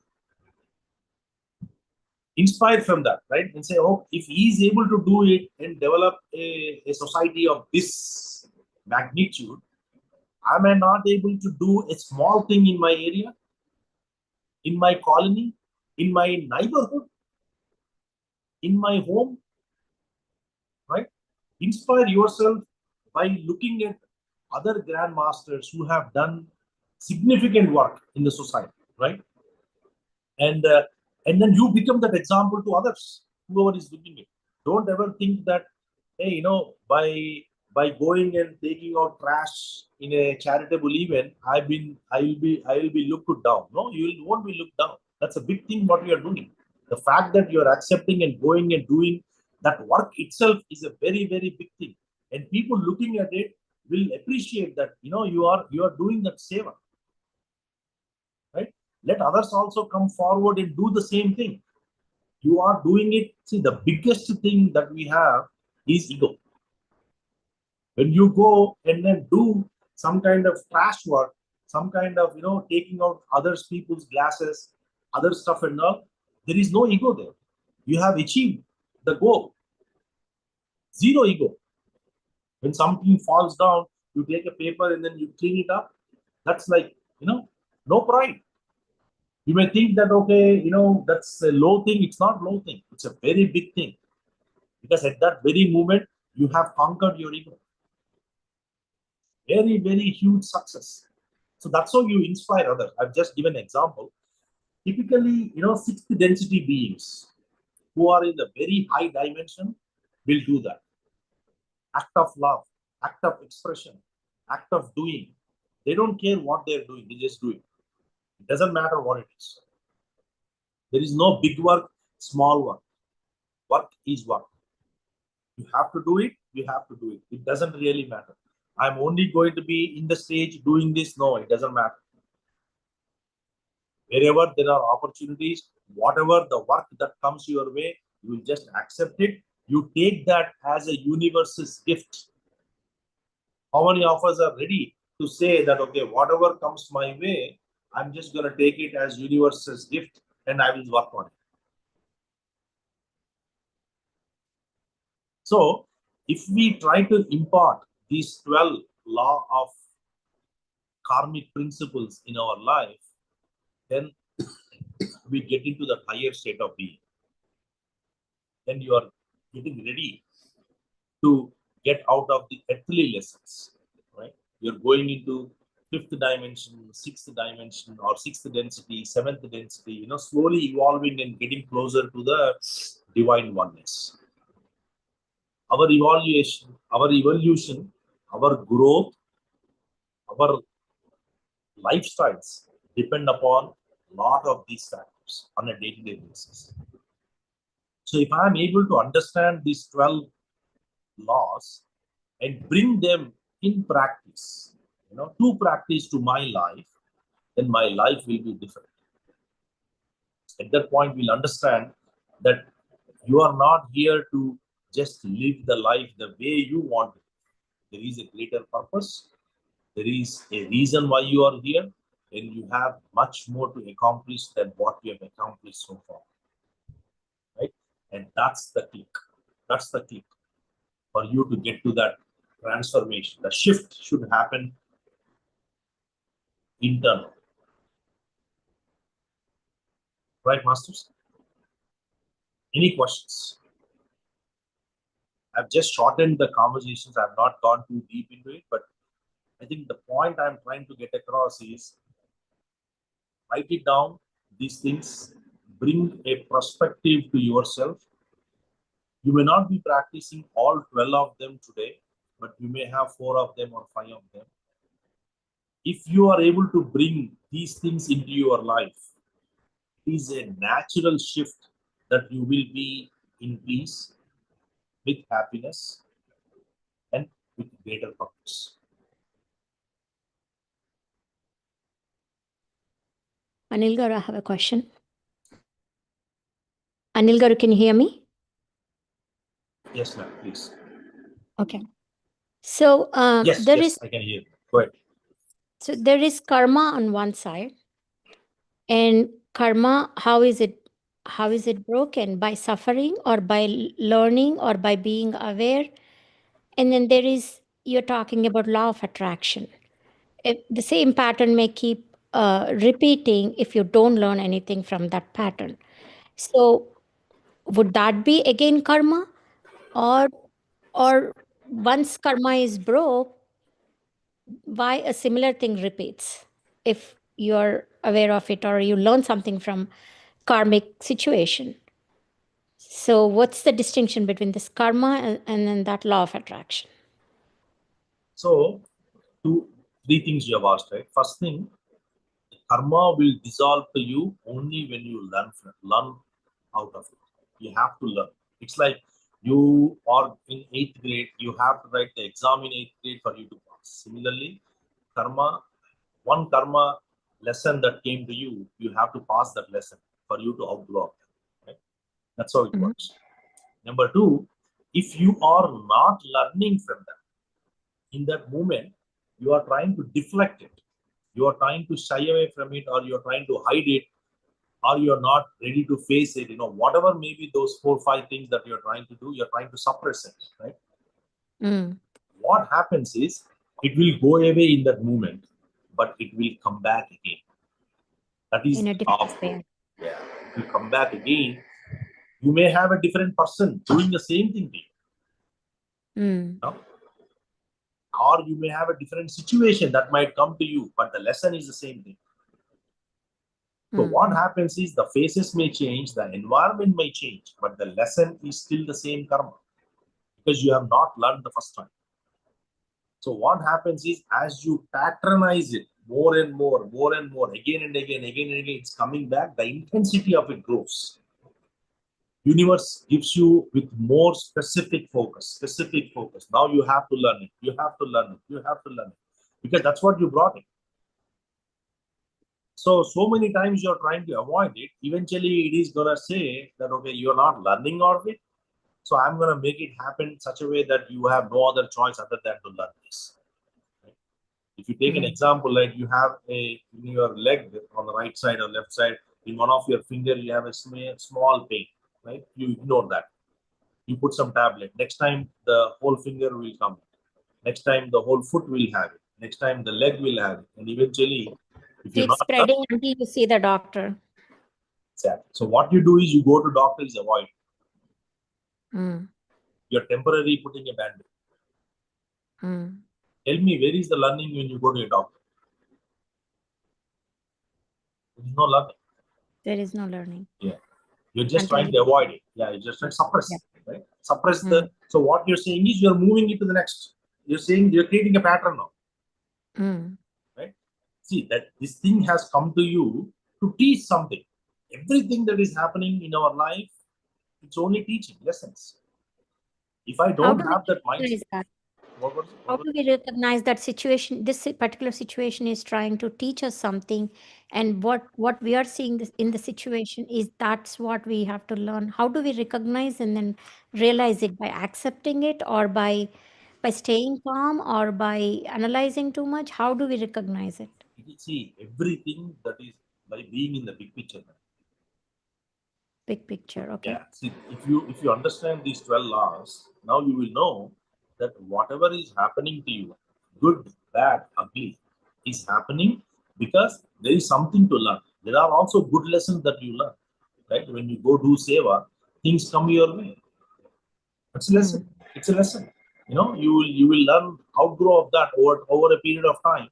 inspired from that, right? And say, oh, if he is able to do it and develop a society of this magnitude, am I not able to do a small thing in my area, in my colony, in my neighborhood, in my home, right? Inspire yourself by looking at other grandmasters who have done significant work in the society, right? And and then you become that example to others, whoever is looking at. Don't ever think that, hey, by going and taking out trash in a charitable event, I will be looked down. No, won't be looked down. That's a big thing what you are doing. The fact that you are accepting and going and doing that work itself is a very, very big thing. And people looking at it will appreciate that, you are doing that seva, right? Let others also come forward and do the same thing. You are doing it. See, the biggest thing that we have is ego. When you go and then do some kind of trash work, some kind of, taking out others people's glasses, other stuff and all, there is no ego there. You have achieved the goal. Zero ego. When something falls down, you take a paper and then you clean it up. That's like, no pride. You may think that, okay, that's a low thing. It's not low thing. It's a very big thing. Because at that very moment, you have conquered your ego. Very, very huge success. So that's how you inspire others. I've just given an example. Typically, sixth density beings who are in the very high dimension will do that. Act of love, act of expression, act of doing. They don't care what they're doing. They just do it. It doesn't matter what it is. There is no big work, small work. Work is work. You have to do it. You have to do it. It doesn't really matter. I'm only going to be in the stage doing this. No, it doesn't matter. Wherever there are opportunities, whatever the work that comes your way, you will just accept it. You take that as a universe's gift. How many of us are ready to say that, okay, whatever comes my way, I'm just going to take it as universe's gift and I will work on it. So if we try to impart these 12 law of karmic principles in our life, then we get into the higher state of being. Then you are getting ready to get out of the earthly lessons, right? You're going into fifth dimension, sixth dimension, or sixth density, seventh density, slowly evolving and getting closer to the divine oneness. Our evolution, our growth, our lifestyles depend upon a lot of these factors on a day-to-day basis. So if I'm able to understand these 12 laws and bring them in practice, to practice to my life, then my life will be different. At that point, we'll understand that you are not here to just live the life the way you want it. There is a greater purpose. There is a reason why you are here, and you have much more to accomplish than what you have accomplished so far. Right? And that's the click. That's the click for you to get to that transformation. The shift should happen internal. Right, masters? Any questions? I've just shortened the conversations. I've not gone too deep into it, but I think the point I'm trying to get across is write it down, these things, bring a perspective to yourself. You may not be practicing all 12 of them today, but you may have 4 of them or 5 of them. If you are able to bring these things into your life, it is a natural shift that you will be in peace, with happiness, and with greater purpose. Anil Garu, I have a question. Anil Garu, can you hear me? Yes, ma'am, please. Okay. So Yes, there yes, is I can hear you. Go ahead. so there is karma on one side, and karma, how is it broken? By suffering or by learning or by being aware? And then there is, you're talking about law of attraction. The same pattern may keep repeating if you don't learn anything from that pattern. So would that be again karma, or once karma is broke, why a similar thing repeats if you're aware of it or you learn something from karmic situation? So what's the distinction between this karma and then that law of attraction? So, three things you have asked, right? First thing, karma will dissolve to you only when you learn out of it. You have to learn. It's like you are in 8th grade, you have to write the exam in 8th grade for you to pass. Similarly, one karma lesson that came to you, you have to pass that lesson for you to outgrow it. Right? That's how it Mhm. works. Number two, if you are not learning from that, in that moment, you are trying to deflect it. You are trying to shy away from it, or you're trying to hide it, or you're not ready to face it. Whatever maybe those 4 or 5 things that you're trying to do, you're trying to suppress it, right? Mm. What happens is it will go away in that moment, but it will come back again. That is In a different of way. yeah. It will come back again. You may have a different person doing the same thing to you, Mm. or you may have a different situation that might come to you, but the lesson is the same thing. So Mm. what happens is the faces may change, the environment may change, but the lesson is still the same karma because you have not learned the first time. So what happens is as you patronize it more and more, again and again, it's coming back, the intensity of it grows. Universe gives you with more specific focus. Now you have to learn it. You have to learn it. You have to learn it. Because that's what you brought it. So many times you're trying to avoid it. Eventually, it is gonna say that okay, you're not learning out of it. So I'm gonna make it happen in such a way that you have no other choice other than to learn this. Right? If you take an example, like you have in your leg on the right side or left side, in one of your finger you have a small pain, right? You ignore that. You put some tablet. Next time the whole finger will come. Next time the whole foot will have it. Next time the leg will have it. And eventually, if you're Keep not spreading until you see the doctor. sad. So what you do is you go to doctors, avoid. Mm. You're temporarily putting a band-aid. Mm. Tell me, where is the learning when you go to a doctor? There is no learning. There is no learning. Yeah. You're just Until trying to avoid it. Yeah, you're just trying to suppress, Yeah. right? Suppress Mm. so what you're saying is you're moving it to the next. You're saying you're creating a pattern now, Mm. right? See that this thing has come to you to teach something. Everything that is happening in our life, it's only teaching lessons. If I How don't do we have that recognize mindset, that? what was How do we recognize that situation, this particular situation is trying to teach us something, and what we are seeing in the situation is that's what we have to learn? How do we recognize and then realize it? By accepting it, or by staying calm, or by analyzing too much? How do we recognize it? see everything that is by being in the big picture. Big picture, okay. Yeah. See, if you understand these 12 laws, now you will know that whatever is happening to you, good, bad, ugly, is happening because there is something to learn. There are also good lessons that you learn. Right? When you go do seva, things come your way. It's a lesson. It's a lesson. You will learn outgrow of that over a period of time.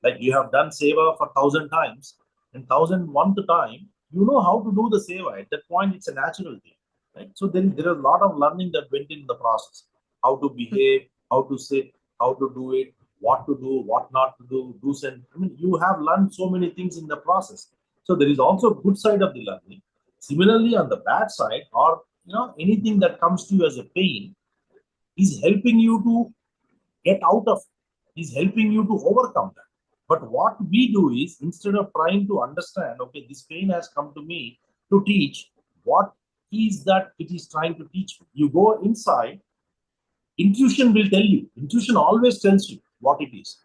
Like you have done seva for 1,000 times, and 1,001th time, you know how to do the seva. At that point, it's a natural thing, right? So there is a lot of learning that went in the process. How to behave, how to sit, how to do it, what to do, what not to do, do's and you have learned so many things in the process. So there is also good side of the learning. Similarly, on the bad side, or anything that comes to you as a pain, is helping you to get out of, is helping you to overcome that. But what we do is, instead of trying to understand, okay, this pain has come to me to teach, what is that it is trying to teach me? You go inside, intuition will tell you. Intuition always tells you what it is.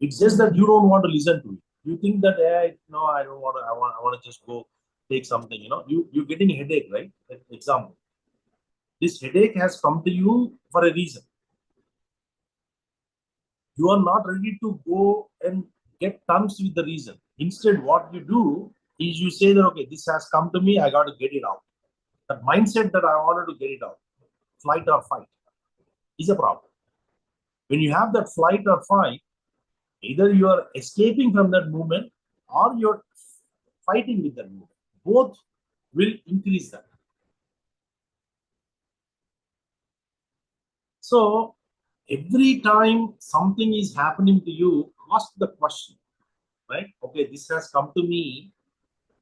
It's just that you don't want to listen to it. You think that, hey, no, I don't want to. I want to just go take something. You're getting a headache, right? Example. This headache has come to you for a reason. You are not ready to go and get terms with the reason. Instead, what you do is you say that, okay, this has come to me, I got to get it out. That mindset that I wanted to get it out, flight or fight, is a problem. When you have that flight or fight, either you are escaping from that movement or you're fighting with that movement. Both will increase that. So every time something is happening to you, ask the question, right? Okay, this has come to me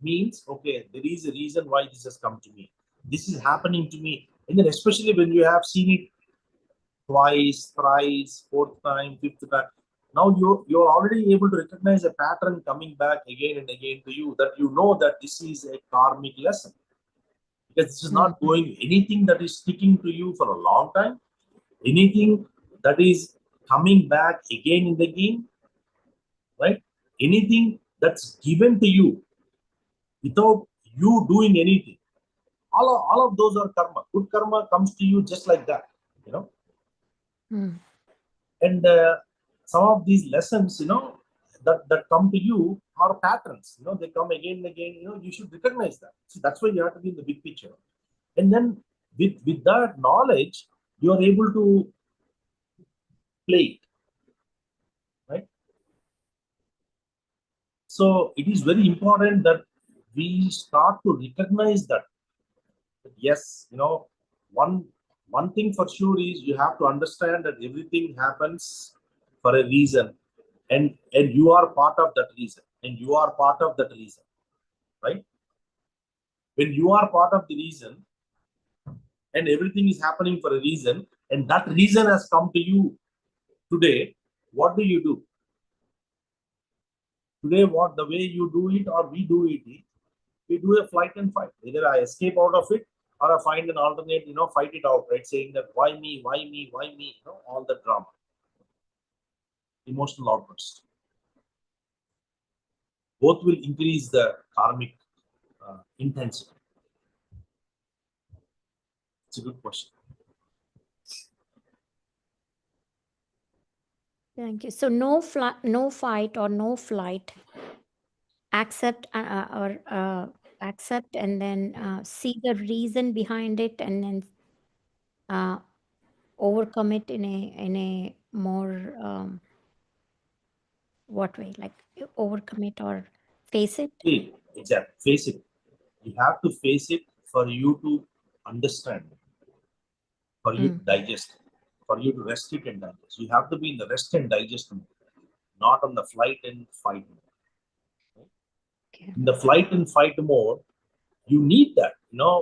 means, okay, there is a reason why this has come to me. This is happening to me. And then especially when you have seen it twice, thrice, fourth time, fifth time, now you're already able to recognize a pattern coming back again and again to you, that you know that this is a karmic lesson. Because this is not going, anything that is sticking to you for a long time, anything that is coming back again and again, right? Anything that's given to you without you doing anything, all of those are karma. Good karma comes to you just like that, And some of these lessons, that come to you are patterns. They come again and again. You should recognize that. So that's why you have to be in the big picture. And then with that knowledge, you are able to play it, right? So it is very important that we start to recognize that. Yes, one thing for sure is you have to understand that everything happens for a reason, and you are part of that reason, right? When you are part of the reason and everything is happening for a reason, and that reason has come to you today, what do you do? Today, what the way you do it or we do it, we do a flight and fight. Either I escape out of it or I find an alternate, fight it out, right? Saying that why me, all the drama, emotional outburst. Both will increase the karmic intensity. It's a good question. Thank you. So no fight or no flight. Accept accept, and then see the reason behind it, and then overcome it in a more what way? Like overcome it or face it? Exactly. Face it. You have to face it for you to understand, for you to digest, for you to rest it and digest. You have to be in the rest and digest mode, not on the flight and fight mode. Okay. In the flight and fight mode, you need that.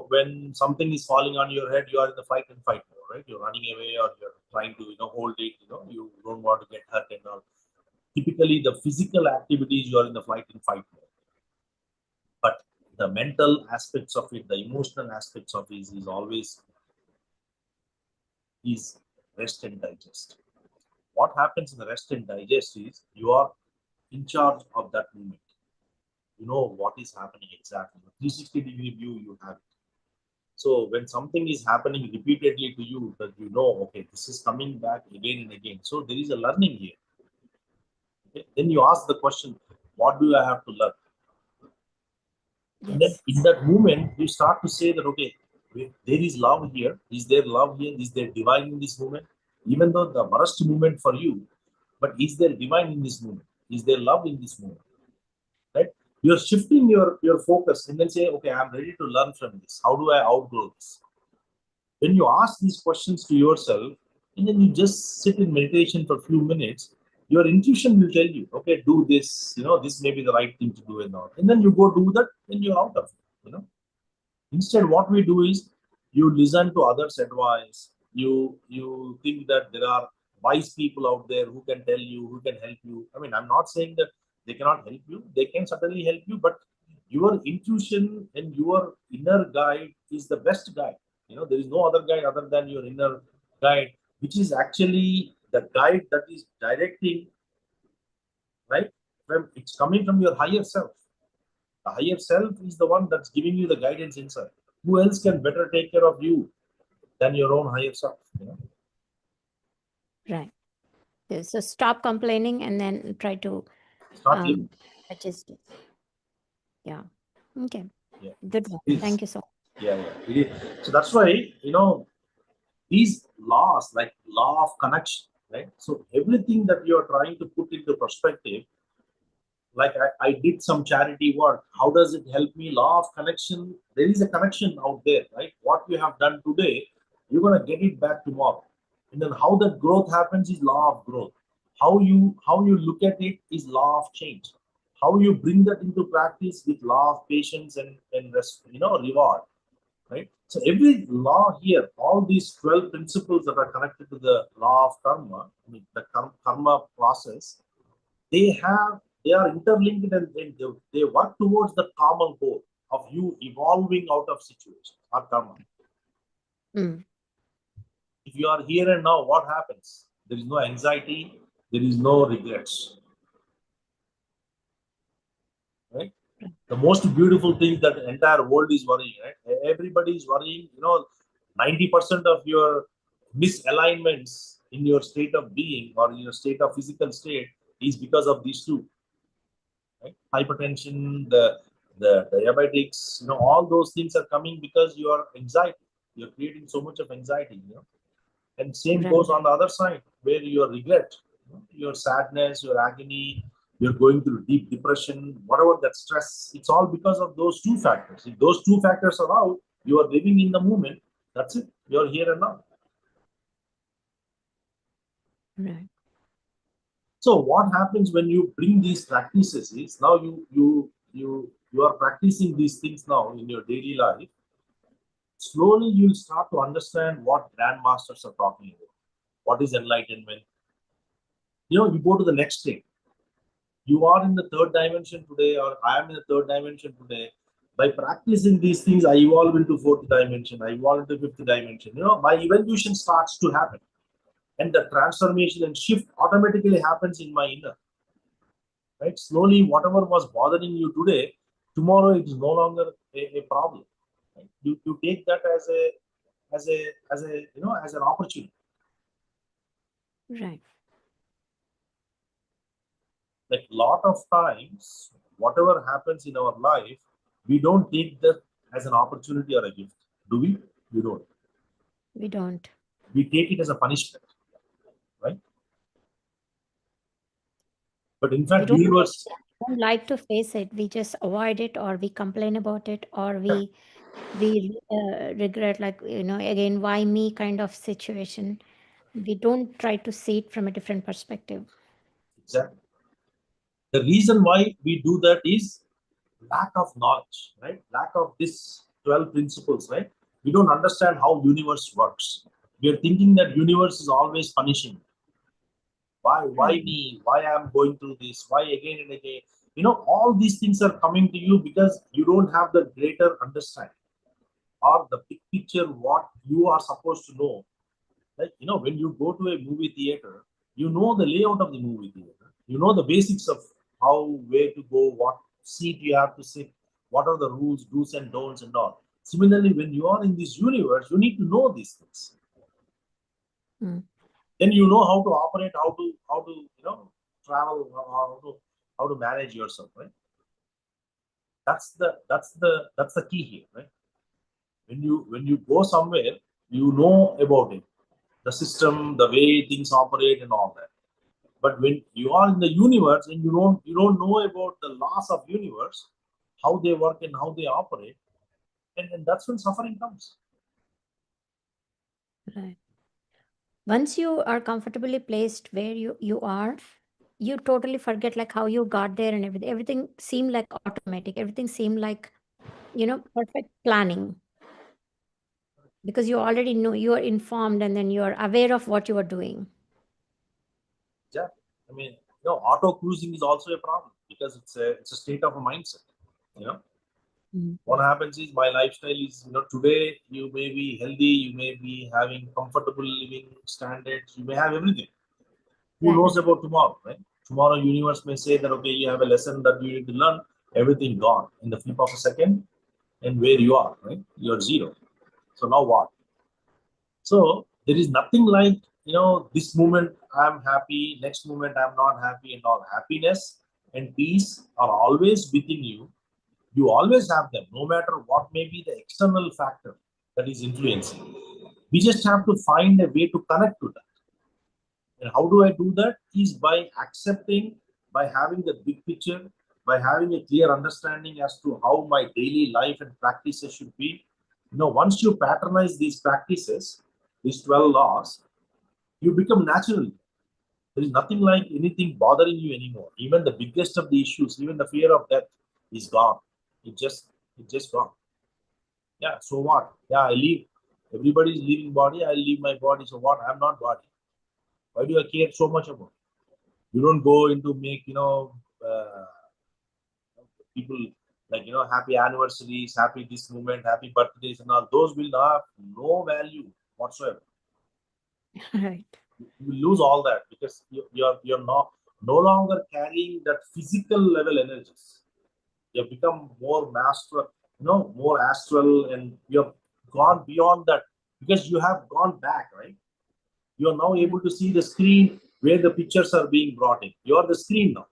When something is falling on your head, you are in the fight and fight mode, right? You're running away or you're trying to, hold it, you don't want to get hurt and all. Typically, the physical activities, you are in the flight and fight mode. But the mental aspects of it, the emotional aspects of it is always rest and digest. What happens in the rest and digest is you are in charge of that moment. You know what is happening exactly. 360-degree view, you have it. So when something is happening repeatedly to you, that okay, this is coming back again and again. So there is a learning here. Okay? Then you ask the question, what do I have to learn? Yes. And then in that moment, you start to say that, okay, there is love here. Is there love here? Is there divine in this moment? Even though the worst moment for you, but is there divine in this moment? Is there love in this moment? Right? You're shifting your focus and then say, okay, I'm ready to learn from this. How do I outgrow this? When you ask these questions to yourself, and then you just sit in meditation for a few minutes, your intuition will tell you, okay, do this, this may be the right thing to do and all. And then you go do that and you're out of it. Instead, what we do is you listen to others' advice. You think that there are wise people out there who can tell you, who can help you. I mean, I'm not saying that they cannot help you. They can certainly help you, but your intuition and your inner guide is the best guide. There is no other guide other than your inner guide, which is actually the guide that is directing, right? It's coming from your higher self. The higher self is the one that's giving you the guidance inside. Who else can better take care of you than your own higher self? Right. So stop complaining and then try to Start living. adjust it. Yeah. Okay. Yeah. Good one. It's- Thank you so much. Yeah. So that's why, these laws, like law of connection, right? So everything that you're trying to put into perspective, like I did some charity work. How does it help me? Law of connection. There is a connection out there, right? What you have done today, you're gonna get it back tomorrow. And then how that growth happens is law of growth. How you look at it is law of change. How you bring that into practice with law of patience and reward, right? So every law here, all these 12 principles that are connected to the law of karma, I mean the karma process, they are interlinked and they work towards the common goal of you evolving out of situations or karma. Mm. If you are here and now, what happens? There is no anxiety, there is no regrets, right? The most beautiful thing that the entire world is worrying, right? Everybody is worrying. 90% of your misalignments in your state of being or in your state of physical state is because of these two, right? Hypertension, the diabetics, all those things are coming because you are anxiety. You're creating so much of anxiety. And same Right. goes on the other side, where your regret, your sadness, your agony, you're going through deep depression, whatever that stress, it's all because of those two factors. If those two factors are out, you are living in the moment. That's it. You're here and now. Right. So what happens when you bring these practices is now you are practicing these things now in your daily life. Slowly you'll start to understand what grandmasters are talking about. What is enlightenment? You go to the next thing. You are in the third dimension today, or I am in the third dimension today. By practicing these things, I evolve into fourth dimension, I evolve into fifth dimension. My evolution starts to happen. And the transformation and shift automatically happens in my inner. Right? Slowly, whatever was bothering you today, tomorrow it is no longer a problem. Right? You take that as an opportunity. Right. Like lot of times, whatever happens in our life, we don't take that as an opportunity or a gift. Do we? We don't. We don't. We take it as a punishment, right? But in We fact, don't, universe, don't like to face it. We just avoid it, or we complain about it, or we regret, like, again, why me kind of situation. We don't try to see it from a different perspective. exactly. The reason why we do that is lack of knowledge, right? Lack of this 12 principles, right? We don't understand how universe works. We are thinking that universe is always punishing. Why Right. me? Why I'm going through this? Why again and again? All these things are coming to you because you don't have the greater understanding or the big picture what you are supposed to know. Like, when you go to a movie theater, you know the layout of the movie theater. You know the basics of how, where to go, what seat you have to sit, what are the rules, do's and don'ts and all. Similarly, when you are in this universe, you need to know these things. Mm. Then you know how to operate, how to travel, how to manage yourself, right? That's the key here, right? When you go somewhere, you know about it, the system, the way things operate and all that. But when you are in the universe and you don't know about the laws of universe, how they work and how they operate, and that's when suffering comes. Right. Once you are comfortably placed where you are, you totally forget like how you got there and everything. Everything seemed like automatic. Everything seemed like, perfect planning, because you already know, you are informed, and then you are aware of what you are doing. Yeah, I mean, auto cruising is also a problem because it's a state of a mindset. You know, what happens is my lifestyle is, today you may be healthy, you may be having comfortable living standards, you may have everything. Who Right. knows about tomorrow, right? Tomorrow, universe may say that, okay, you have a lesson that you need to learn, everything gone in the flip of a second, and where you are, right? You're zero. So now what? So there is nothing like, this moment I'm happy, next moment I'm not happy, and all. Happiness and peace are always within you. You always have them, no matter what may be the external factor that is influencing. We just have to find a way to connect to that. And how do I do that? Is by accepting, by having the big picture, by having a clear understanding as to how my daily life and practices should be. Once you patronize these practices, these 12 laws, you become natural. There is nothing like anything bothering you anymore. Even the biggest of the issues, even the fear of death is gone. It just gone. Yeah, so what? Yeah, I leave. Everybody is leaving body, I leave my body. So what? I'm not body. Why do I care so much about it? You don't go into make, people like, happy anniversaries, happy this moment, happy birthdays and all. Those will have no value whatsoever. Right. You will lose all that because you're no longer carrying that physical level energies. You have become more master, more astral, and you have gone beyond that because you have gone back, right? You are now able to see the screen where the pictures are being brought in. You are the screen now.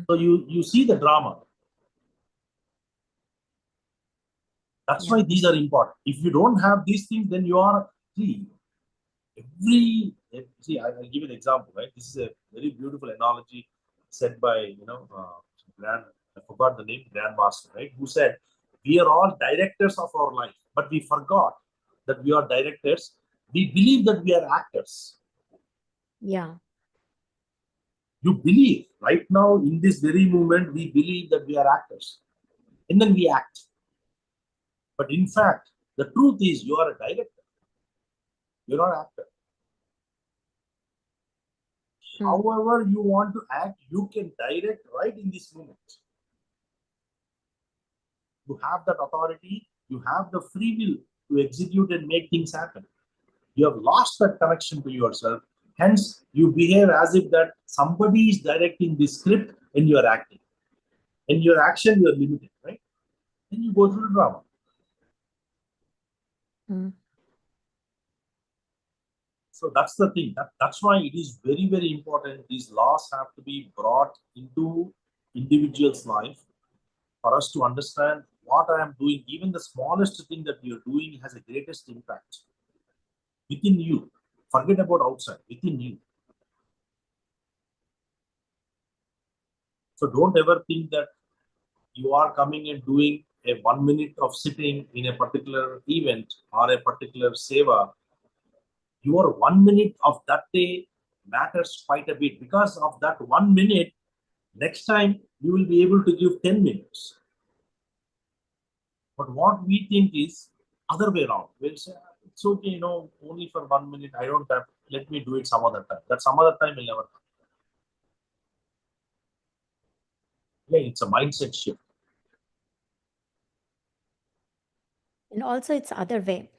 So you see the drama. That's Yeah. why these are important. If you don't have these things, then you are, I'll give you an example, right? This is a very beautiful analogy said by, I forgot the name, Grandmaster, right? Who said, we are all directors of our life, but we forgot that we are directors. We believe that we are actors. Yeah. You believe right now in this very moment, we believe that we are actors, and then we act. But in fact, the truth is you are a director. You're not an actor. However you want to act, you can direct right in this moment. You have that authority, you have the free will to execute and make things happen. You have lost that connection to yourself. Hence, you behave as if that somebody is directing the script and you are acting. In your action, you are limited, right? Then you go through the drama. So that's the thing. That's why it is very, very important. These laws have to be brought into individual's life for us to understand what I am doing. Even the smallest thing that you're doing has a greatest impact within you. Forget about outside, within you. So don't ever think that you are coming and doing a 1 minute of sitting in a particular event or a particular seva. Your 1 minute of that day matters quite a bit because of that 1 minute. Next time you will be able to give 10 minutes. But what we think is other way around. We'll say, it's okay, only for 1 minute. I don't have, let me do it some other time. That some other time will never come. Yeah, it's a mindset shift. And also it's other way.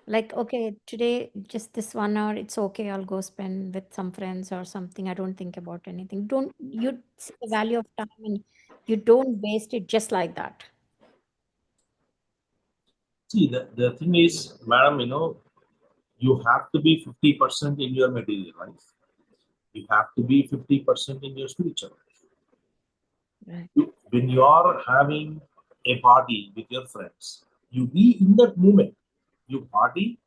Like, okay, today just this 1 hour, it's okay. I'll go spend with some friends or something. I don't think about anything. Don't you see the value of time, and you don't waste it just like that. See, the thing is, madam, you have to be 50% in your material life. You have to be 50% in your spiritual life. Right. When you are having a party with your friends, you be in that moment. You party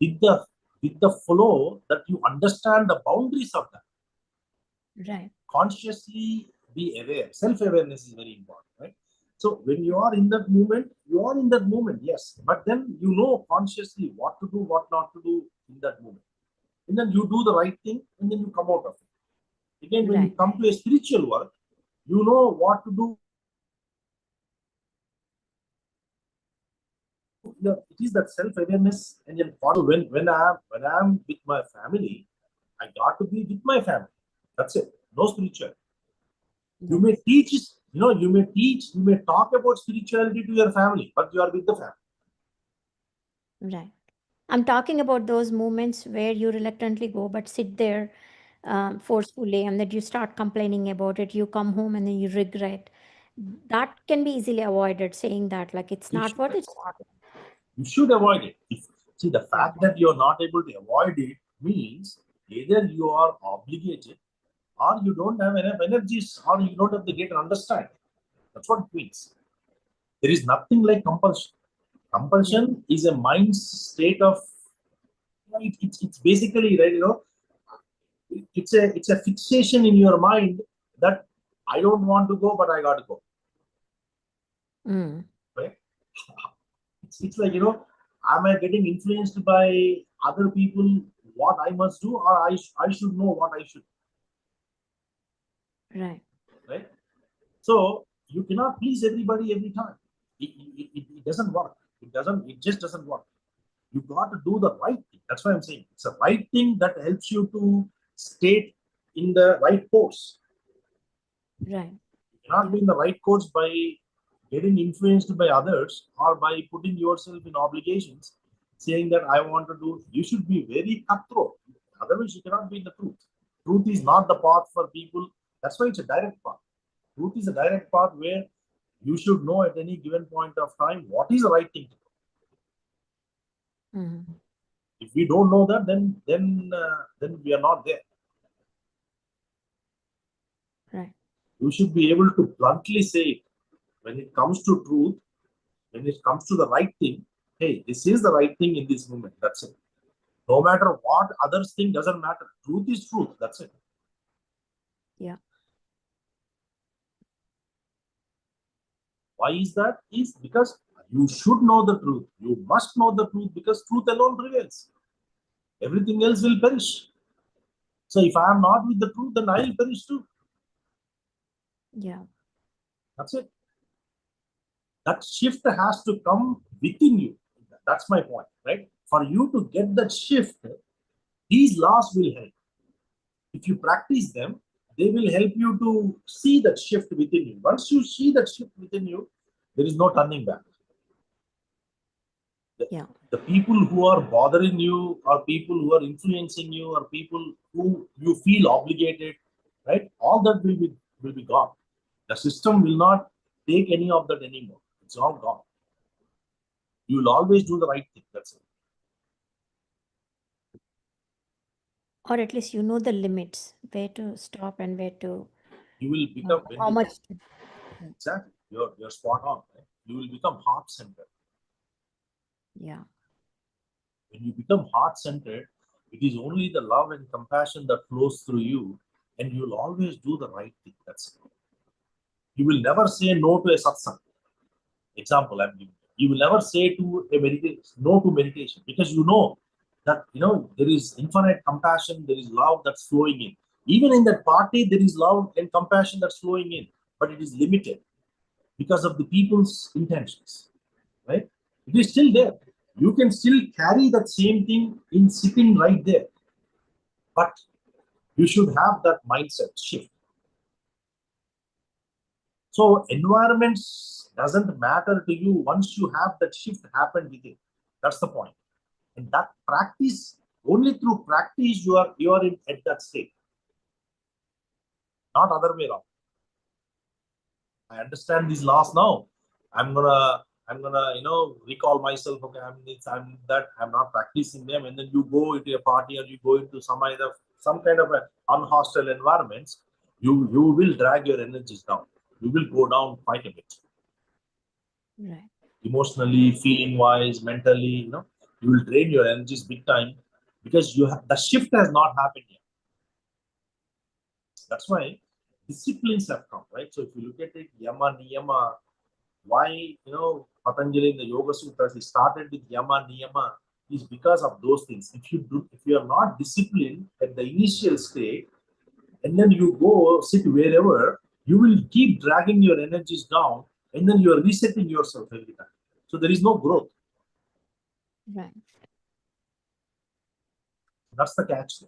with the flow that you understand the boundaries of that. Right. Consciously be aware. Self-awareness is very important, right? So when you are in that moment, you are in that moment, yes. But then you know consciously what to do, what not to do in that moment. and then you do the right thing, and then you come out of it. Again, when you Right. come to a spiritual work, you know what to do. It is that self-awareness, and then when I'm with my family, I got to be with my family. That's it. No spiritual. You Yes. may teach, you may talk about spirituality to your family, but you are with the family. Right. I'm talking about those moments where you reluctantly go, but sit there forcefully, and that you start complaining about it. You come home and then you regret. That can be easily avoided, saying that, like, it's You not should, worth it. you should avoid it. See, the Yeah. fact that you're not able to avoid it means either you are obligated, or you don't have enough energies, or you don't have the greater understanding. That's what it means. There is nothing like compulsion. Compulsion is a mind state of, it's basically, right, it's a fixation in your mind that I don't want to go, but I got to go. Mm. Right? It's like, am I getting influenced by other people what I must do, or I should know what I should, Right. right? So you cannot please everybody every time. It doesn't work. It just doesn't work. You got to do the right thing. That's why I'm saying it's the right thing that helps you to stay in the right course. Right. You cannot Yeah. be in the right course by getting influenced by others, or by putting yourself in obligations, saying that I want to do. You should be very cutthroat. Otherwise, you cannot be in the truth. Truth is not the path for people. That's why it's a direct path. Truth is a direct path where you should know at any given point of time what is the right thing to do. Mhm. If we don't know that, then we are not there. Right. You should be able to bluntly say it. When it comes to truth, when it comes to the right thing, hey, this is the right thing in this moment. That's it. No matter what others think, doesn't matter. Truth is truth. That's it. Yeah. Why is that? Is because you should know the truth. You must know the truth, because truth alone prevails. Everything else will perish. So if I am not with the truth, then I will perish too. Yeah. That's it. That shift has to come within you. That's my point, right? For you to get that shift, these laws will help. If you practice them, they will help you to see that shift within you. Once you see that shift within you, there is no turning back. Yeah. The people who are bothering you, or people who are influencing you, or people who you feel obligated, right? All that will be gone. The system will not take any of that anymore. It's all gone. You will always do the right thing. That's it. Or at least you know the limits, where to stop and where to, You will become, when how you, much. exactly, you're spot on, right? You will become heart centered. Yeah. When you become heart centered, it is only the love and compassion that flows through you, and you'll always do the right thing. That's it. You will never say no to a satsang. Example I'm giving. You will never say to a meditation no to meditation, because you know that there is infinite compassion, there is love that's flowing in. Even in that party, there is love and compassion that's flowing in, but it is limited because of the people's intentions, right? It is still there. You can still carry that same thing in sitting right there, but you should have that mindset shift. So environments doesn't matter to you once you have that shift happen within. That's the point. And that practice, only through practice you are in at that state, not other way around. I understand these laws now. I'm gonna recall myself. Okay, I'm that I'm not practicing them, and then you go into a party, or you go into some kind of a unhostile environments. You will drag your energies down. You will go down quite a bit, Right. emotionally, feeling wise, mentally. You will drain your energies big time, because the shift has not happened yet. That's why disciplines have come, right? So if you look at it, yama niyama. Why, Patanjali in the Yoga Sutras, he started with yama niyama, is because of those things. If you are not disciplined at the initial state, and then you go sit wherever, you will keep dragging your energies down, and then you are resetting yourself every time. So there is no growth. Right. That's the catch.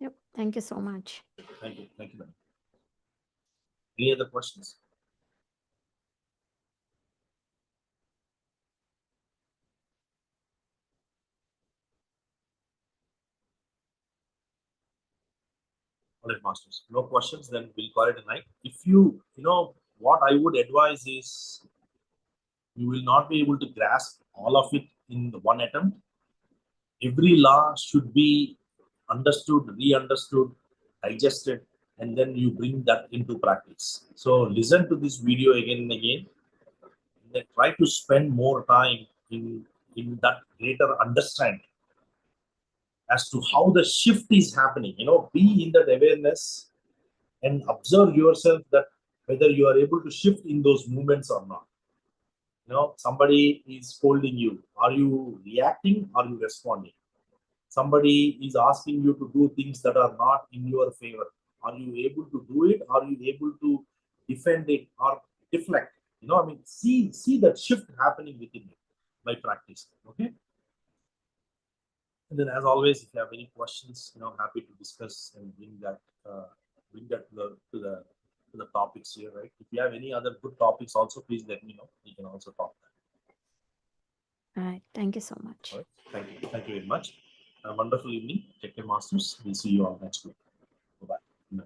Yep. Thank you so much. Thank you. Thank you, madam. Any other questions? All right, masters. No questions, then we'll call it a night. If you know, what I would advise is you will not be able to grasp all of it in the one attempt. Every law should be understood, re-understood, digested, and then you bring that into practice. So listen to this video again and again, and then try to spend more time in that greater understanding as to how the shift is happening. Be in that awareness and observe yourself, that whether you are able to shift in those movements or not. Somebody is scolding you. Are you reacting? Are you responding? Somebody is asking you to do things that are not in your favor. Are you able to do it? Are you able to defend it or deflect? See that shift happening within you by practice. Okay. And then, as always, if you have any questions, happy to discuss and bring that to the topics here, right? If you have any other good topics, also please let me know. We can also talk that. All right. Thank you so much. All right. Thank you. Thank you very much. A wonderful evening. Take care, masters. We'll see you all next week. Bye-bye.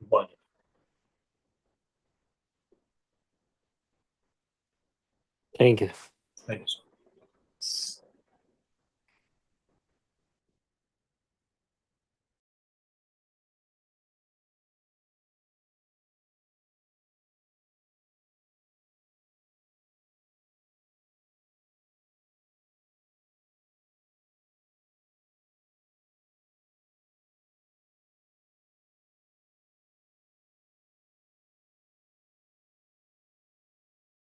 Bye. Thank you. Thank you, sir.